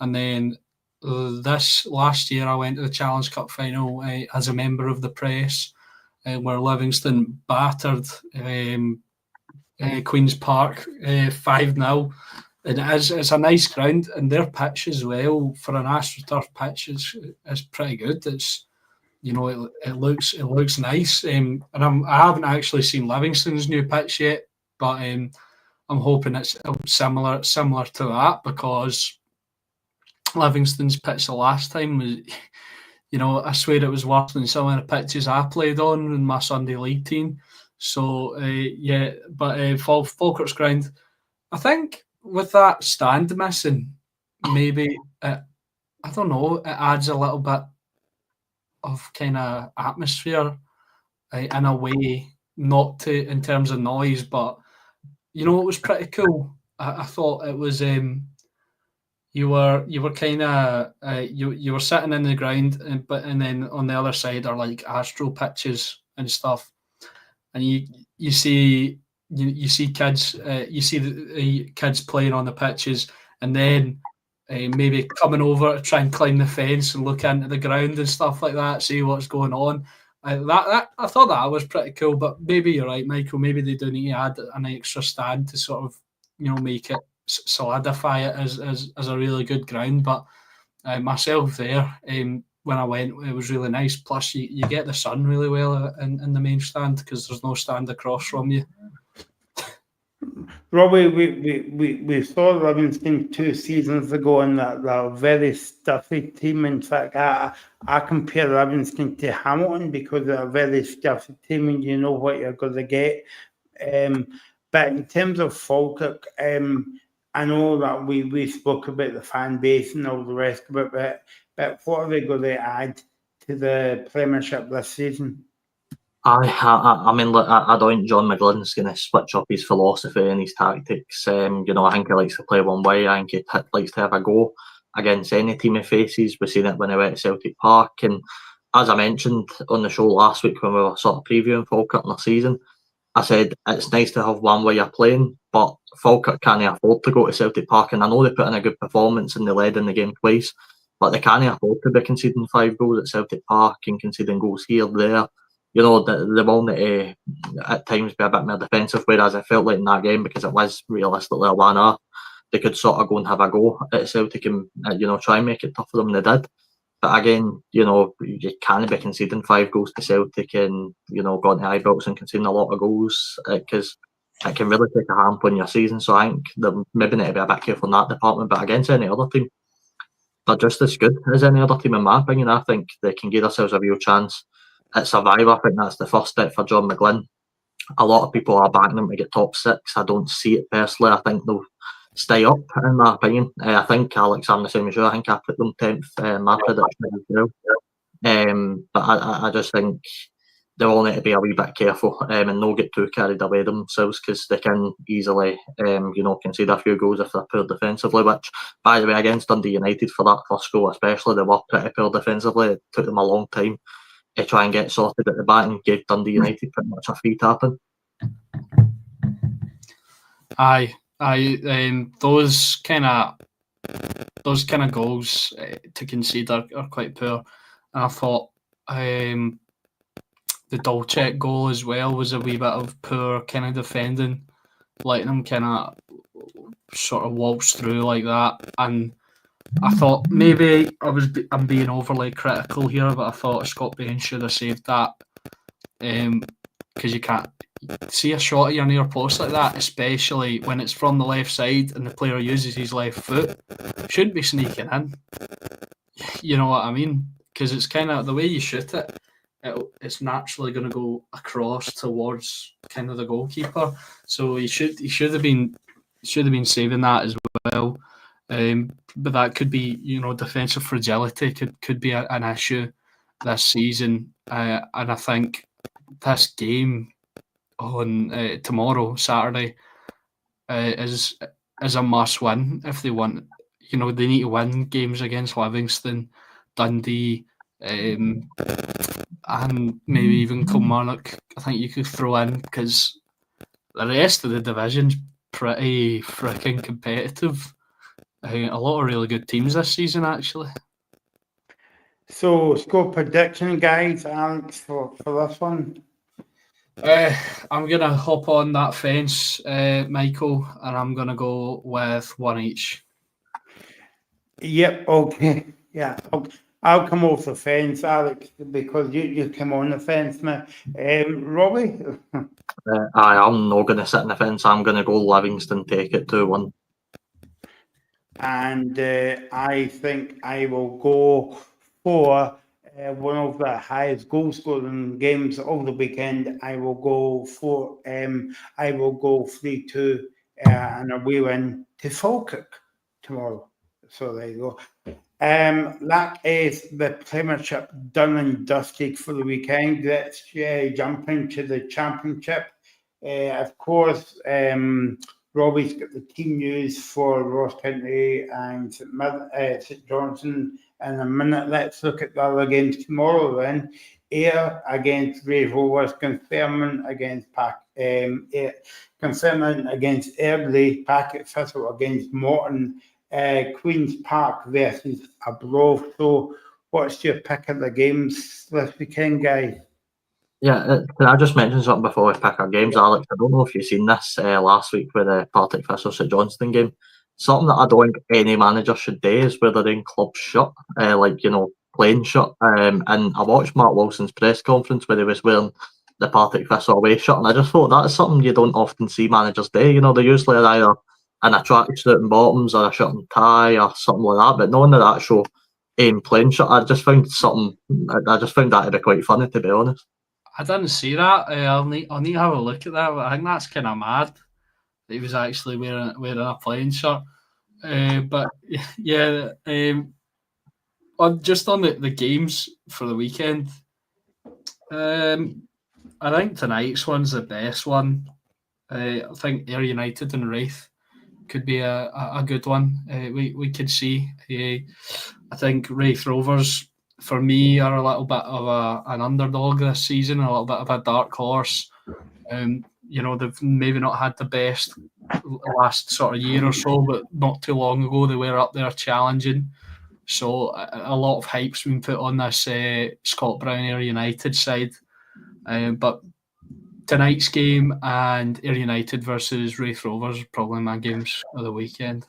and then this last year I went to the Challenge Cup final as a member of the press, where Livingston battered Queen's Park 5-0. And it's a nice ground, and their pitch as well for an AstroTurf pitch is pretty good. It's it looks nice, and I haven't actually seen Livingston's new pitch yet, but I'm hoping it's similar to that, because Livingston's pitch the last time was, I swear it was worse than some of the pitches I played on in my Sunday League team. So Falkirk's ground, I think, with that stand missing, maybe I don't know, it adds a little bit of kind of atmosphere in a way, not to in terms of noise, but it was pretty cool. I thought it was you were kind of you were sitting in the ground, and then on the other side are like Astro pitches and stuff, and you see. You see kids, you see the kids playing on the pitches, and then maybe coming over to try and climb the fence and look into the ground and stuff like that, see what's going on. I thought that was pretty cool, but maybe you're right, Michael. Maybe they do need to add an extra stand to sort of make it solidify it as a really good ground. But myself there, when I went, it was really nice. Plus, you get the sun really well in the main stand, because there's no stand across from you. Robbie, we saw Livingston 2 seasons ago, and that very stuffy team. In fact, I compare Livingston to Hamilton because they're a very stuffy team, and you know what you're going to get. But in terms of Falkirk, I know that we spoke about the fan base and all the rest of it, but what are they going to add to the Premiership this season? I mean, look, I don't think John McGlynn's going to switch up his philosophy and his tactics. I think he likes to play one way. I think he likes to have a go against any team he faces. We've seen it when he went to Celtic Park. And as I mentioned on the show last week when we were sort of previewing Falkirk in the season, I said it's nice to have one way you're playing, but Falkirk can't afford to go to Celtic Park. And I know they put in a good performance and they led in the game twice, but they can't afford to be conceding 5 goals at Celtic Park and conceding goals here, there. They will need to at times be a bit more defensive, whereas I felt like in that game, because it was realistically a 1-0, they could sort of go and have a go at Celtic and try and make it tough for them, and they did. But again, you can't be conceding 5 goals to Celtic and going to Ibrox and conceding a lot of goals, because it can really take a hamp on your season. So I think they maybe need to be a bit careful in that department. But against any other team, they're just as good as any other team in my opinion. I think they can give themselves a real chance at Survivor. I think that's the first step for John McGlynn. A lot of people are backing them to get top 6. I don't see it personally. I think they'll stay up, in my opinion. I think, Alex, I'm the same as you. I think I put them 10th, my prediction as well. But I just think they all need to be a wee bit careful and not get too carried away themselves, because they can easily, concede a few goals if they're poor defensively. Which, by the way, against Dundee United for that first goal especially, they were pretty poor defensively. It took them a long time to try and get sorted at the back and gave Dundee United pretty much a free tapping. Aye. Those kind of goals to concede are quite poor. And I thought the Dolchek goal as well was a wee bit of poor kind of defending, letting them kind of sort of waltz through like that. And I thought maybe I'm being overly critical here, but I thought Scott Bain should have saved that, because you can't see a shot at your near post like that, especially when it's from the left side and the player uses his left foot. Shouldn't be sneaking in. You know what I mean? Because it's kind of the way you shoot it. It's naturally going to go across towards kind of the goalkeeper. So he should have been saving that as well. But that could be, defensive fragility could be an issue this season. And I think this game on tomorrow, Saturday, is a must win if they want. They need to win games against Livingston, Dundee, and maybe even Kilmarnock. I think you could throw in, because the rest of the division's pretty freaking competitive. A lot of really good teams this season, actually. So, score prediction, guys, Alex, for this one? I'm going to hop on that fence, Michael, and I'm going to go with one each. Yep, okay. Yeah, I'll come off the fence, Alex, because you come on the fence now. Robbie? I'm not going to sit on the fence. I'm going to go Livingston, take it 2-1. And I think I will go for one of the highest goal scoring games of the weekend. I will go 3-2 and a wee win to Falkirk tomorrow. So there you go. That is the Premiership done and dusted for the weekend. Let's jump into the Championship. Of course, Robbie's got the team news for Ross County and St Johnstone in a minute. Let's look at the other games tomorrow then. Ayr against Ray Rovers, confirming against Airdrie, Packet Thistle against Morton, Queen's Park versus Arbroath. So what's your pick of the games this weekend, guys? Yeah, can I just mention something before we pick our games, Alex? I don't know if you've seen this last week with the Partick Thistle St Johnstone game. Something that I don't think any manager should do is wear their own club shirt, playing shirt. And I watched Mark Wilson's press conference where he was wearing the Partick Thistle away shirt, and I just thought that's something you don't often see managers do. They usually are either in a tracksuit and bottoms or a shirt and tie or something like that, but none of that show playing shirt. I just found that to be quite funny, to be honest. I didn't see that. I'll need to have a look at that. But I think that's kind of mad that he was actually wearing a playing shirt. But yeah, just on the games for the weekend, I think tonight's one's the best one. I think Ayr United and Raith could be a good one. We could see. I think Raith Rovers, for me, are a little bit of an underdog this season, a little bit of a dark horse. They've maybe not had the best last sort of year or so, but not too long ago they were up there challenging. So a lot of hype's been put on this Scott Brown Ayr United side. But tonight's game and Ayr United versus Raith Rovers are probably my games of the weekend.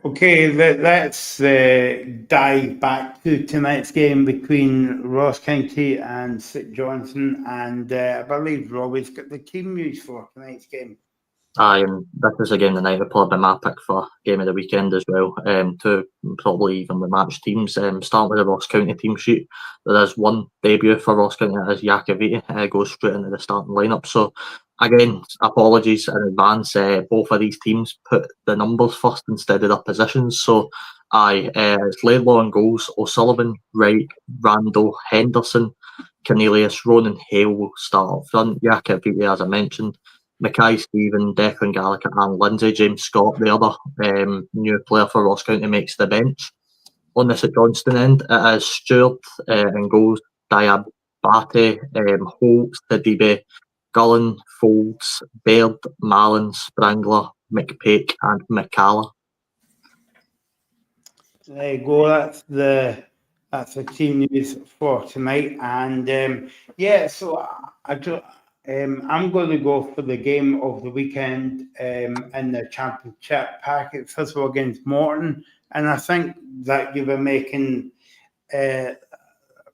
Okay, let's dive back to tonight's game between Ross County and St Johnstone, and I believe Robbie's got the team news for tonight's game. Aye, and this is a game tonight will probably be my pick for game of the weekend as well. Two probably evenly matched teams. Starting with the Ross County team sheet, there is one debut for Ross County, that is Yakaviti, goes straight into the starting lineup. So again, apologies in advance. Both of these teams put the numbers first instead of their positions. So it's Laidlaw in goals, O'Sullivan, Wright, Randall, Henderson, Cornelius, Ronan Hale will start up front. Jakob Viti, as I mentioned, Mackay Stephen, Declan Gallagher and Lindsay. James Scott, the other new player for Ross County, makes the bench. On the St Johnstone end, it is Stewart in goals, Diabate, Holtz, Hadibe, Gullen, Folds, Baird, Mallon, Sprangler, McPake and McCalla. There you go. That's the team news for tonight. And so I'm going to go for the game of the weekend in the championship packet, first of all against Morton. And I think that you were making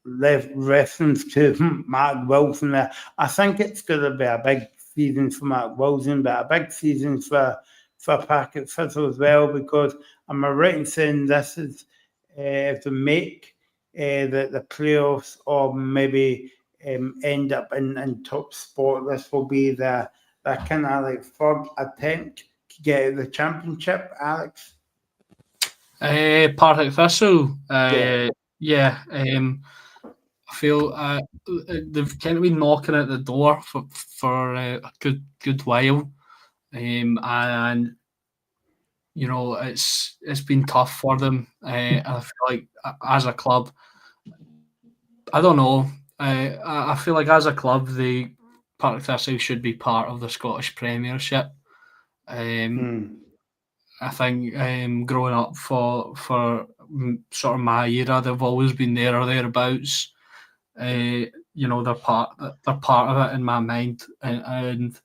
reference to Mark Wilson there. I think it's going to be a big season for Mark Wilson, but a big season for Packet Thistle as well, because am I right in saying this is to make the playoffs or maybe end up in top spot? This will be the kind of like third attempt to get the championship, Alex? Partick Thistle, I feel they've kind of been knocking at the door for a good while, and you know it's been tough for them. I feel like as a club, I don't know. I feel like as a club, the Partick Thistle should be part of the Scottish Premiership. I think growing up for sort of my era, they've always been there or thereabouts. You know, they're part of it in my mind, and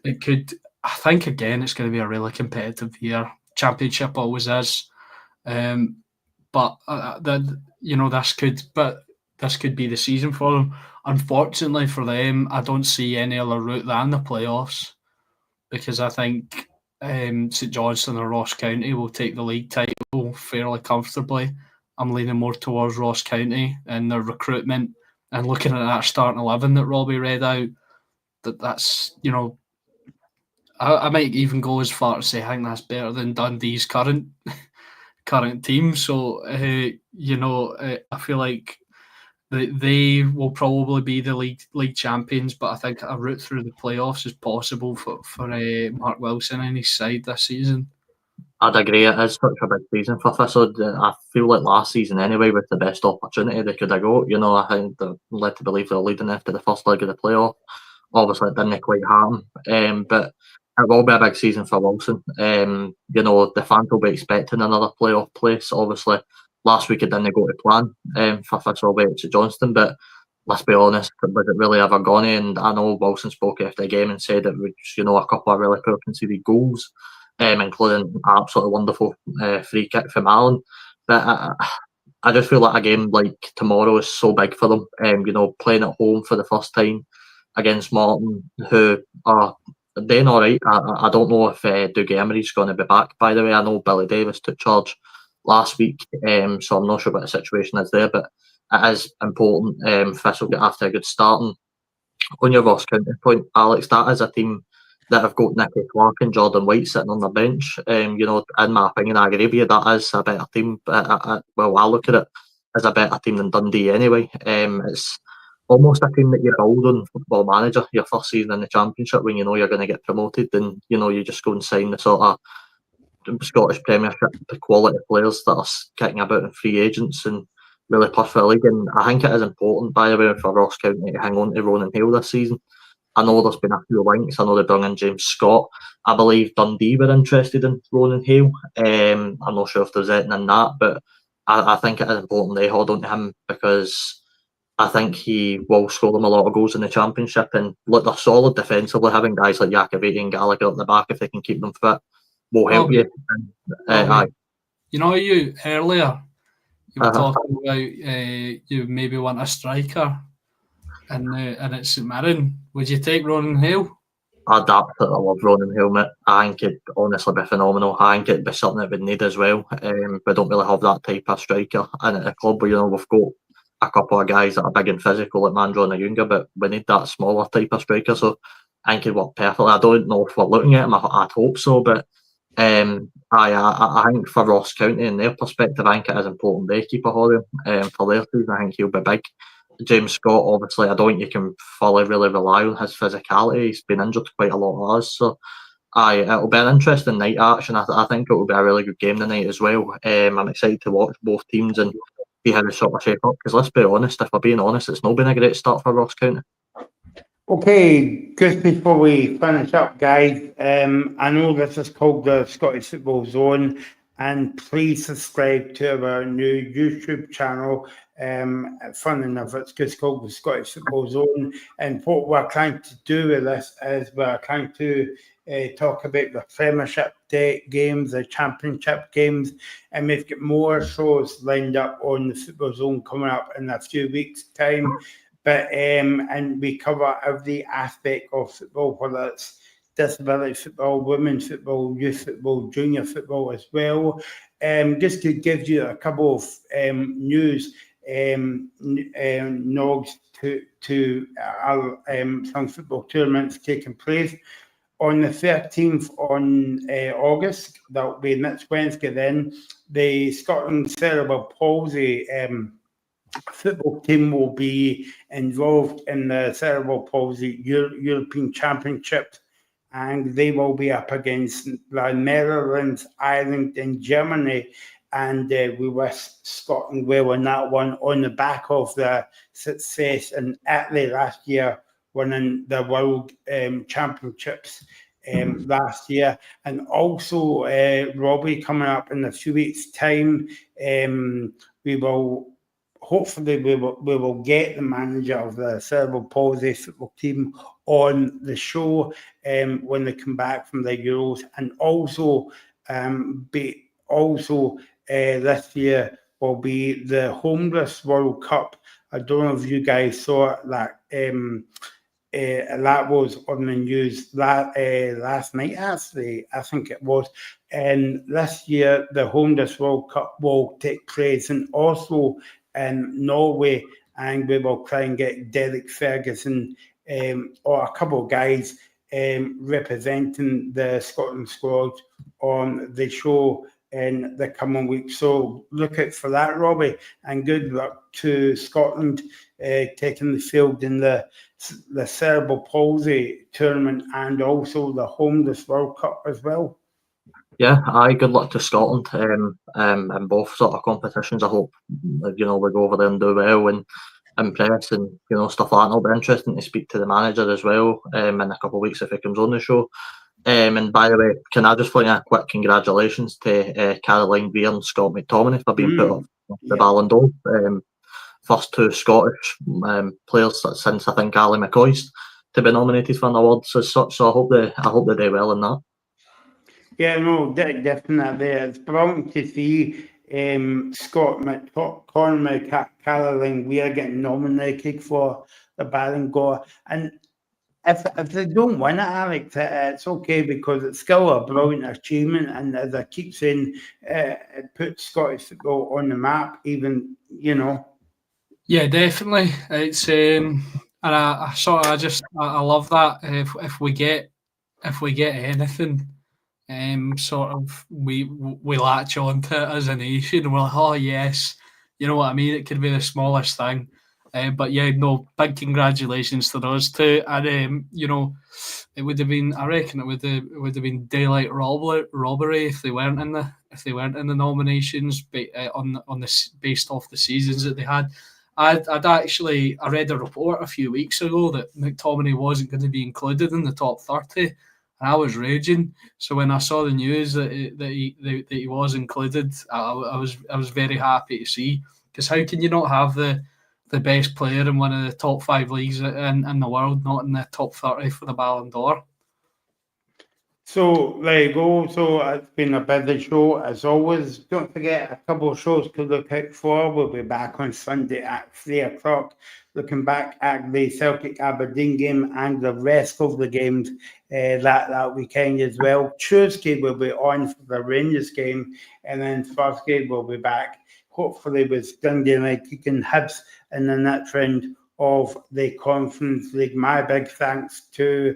it could. I think again, it's going to be a really competitive year. Championship always is, but this could be the season for them. Unfortunately for them, I don't see any other route than the playoffs, because I think St Johnstone or Ross County will take the league title fairly comfortably. I'm leaning more towards Ross County and their recruitment, and looking at that starting 11 that Robbie read out, that's, you know, I might even go as far to say I think that's better than Dundee's current team. So, I feel like they will probably be the league champions, but I think a route through the playoffs is possible for Mark Wilson and his side this season. I'd agree, it is such a big season for Thistle. I feel like last season anyway was the best opportunity they could have got. You know, I think they're led to believe they're leading after the first leg of the playoff. Obviously it didn't quite happen, but it will be a big season for Wilson. You know, the fans will be expecting another playoff place. Obviously last week it didn't go to plan for Thistle away to Johnston, but let's be honest, was it really ever gone? And I know Wilson spoke after the game and said it was, you know, a couple of really poor conceded goals, including an absolutely wonderful free kick from Allen. But I just feel like a game like tomorrow is so big for them. You know, playing at home for the first time against Morton, who are doing all right. I don't know if Dougie Emery's going to be back, by the way. I know Billy Davis took charge last week, so I'm not sure what the situation is there, but it is important. Thistle get after a good start. And on your Ross County point, Alex, that is a team that have got Nicky Clark and Jordan White sitting on the bench. You know, in my opinion, I agree with you, that is a better team. I look at it as a better team than Dundee anyway. It's almost a team that you build on Football Manager your first season in the Championship, when you know you're going to get promoted, and you know you just go and sign the sort of Scottish Premiership quality players that are kicking about in free agents and really push for the league. And I think it is important, by the way, for Ross County to hang on to Ronan Hale this season. I know there's been a few links. I know they brought in James Scott. I believe Dundee were interested in Ronan Hale. I'm not sure if there's anything in that, but I think it is important they hold on to him, because I think he will score them a lot of goals in the Championship. And look, they're solid defensively. Having guys like Jakaviti and Gallagher at the back, if they can keep them fit, will help you. You know, you earlier you were talking about you maybe want a striker, and it's St Mirren. Would you take Ronan Hale? I'd absolutely love Ronan Hale, mate. I think it'd honestly be phenomenal. I think it'd be something that we need as well. We don't really have that type of striker in at the club. You know, we've got a couple of guys that are big and physical, like Mandron and Younger, but we need that smaller type of striker. So I think it'd work perfectly. I don't know if we're looking at him. I'd hope so, but I think for Ross County and their perspective, I think it is important they keep a hold of him for their season. I think he'll be big. James Scott, obviously, I don't think you can fully really rely on his physicality. He's been injured quite a lot of us, so it'll be an interesting night, action. I think it will be a really good game tonight as well. I'm excited to watch both teams and see how they sort of shape up, because let's be honest, if we're being honest, it's not been a great start for Ross County. Okay, just before we finish up, guys, I know this is called the Scottish Football Zone, and please subscribe to our new YouTube channel. Fun enough, it's just called the Scottish Football Zone. And what we're trying to do with this is we're trying to talk about the Premiership games, the Championship games, and we've got more shows lined up on the Football Zone coming up in a few weeks' time. But and we cover every aspect of football, whether it's disability football, women's football, youth football, junior football as well. Just to give you a couple of news nods to some football tournaments taking place. On the 13th on August, that will be next Wednesday then, the Scotland Cerebral Palsy football team will be involved in the Cerebral Palsy European Championships, and they will be up against the Netherlands, Ireland, and Germany. And we wish Scotland well in that one, on the back of the success in Italy last year, winning the World Championships last year. And also, Robbie, coming up in a few weeks' time, hopefully we will get the manager of the Cerebral Palsy football team on the show when they come back from the Euros, and also this year will be the Homeless World Cup. I don't know if you guys saw that. That was on the news last night, actually, I think it was. And this year, the Homeless World Cup will take place in Oslo in Norway, and we will try and get Derek Ferguson or a couple of guys representing the Scotland squad on the show in the coming weeks. So look out for that, Robbie, and good luck to Scotland taking the field in the Cerebral Palsy tournament and also the Homeless World Cup as well. Yeah, good luck to Scotland in both sort of competitions. I hope we go over there and do well and impress and stuff like that. It'll be interesting to speak to the manager as well in a couple of weeks if he comes on the show. And by the way, can I just point out a quick congratulations to Caroline Weir and Scott McTominay for being put up the Ballon d'Or. First two Scottish players since I think Ali McCoy's to be nominated for an award as such. So I hope they do well in that. Yeah, no, definitely. It's brilliant to see Scott McTominay, Caroline Weir getting nominated for the Ballon d'Or. And if they don't win it, Alex, it's okay, because it's still a brilliant achievement. And as I keep saying, it puts Scottish football on the map, even, Yeah, definitely. It's and I love that. If we get anything, sort of we latch on to it as a nation, and we're like, oh yes, you know what I mean. It could be the smallest thing, but yeah, no, big congratulations to those two. And it would have been, I reckon, it would have been daylight robbery if they weren't in the nominations, based off the seasons that they had. I read a report a few weeks ago that McTominay wasn't going to be included in the top 30, and I was raging. So when I saw the news that he was included, I was very happy to see, because how can you not have the best player in one of the top 5 leagues in the world not in the top 30 for the Ballon d'Or? So there you go. So it's been a busy show as always. Don't forget a couple of shows to look out for. We'll be back on Sunday at 3 o'clock, looking back at the Celtic Aberdeen game and the rest of the games that weekend as well. Tuesday we'll be on for the Rangers game, and then Thursday we'll be back, hopefully, with Dundee United and Hibs in the net trend of the Conference League. My big thanks to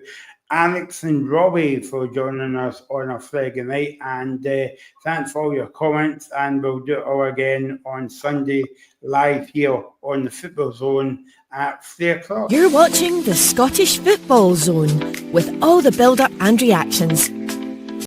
Alex and Robbie for joining us on a Friday night, and thanks for all your comments, and we'll do it all again on Sunday live here on the Football Zone at 3 o'clock. You're watching the Scottish Football Zone with all the build-up and reactions.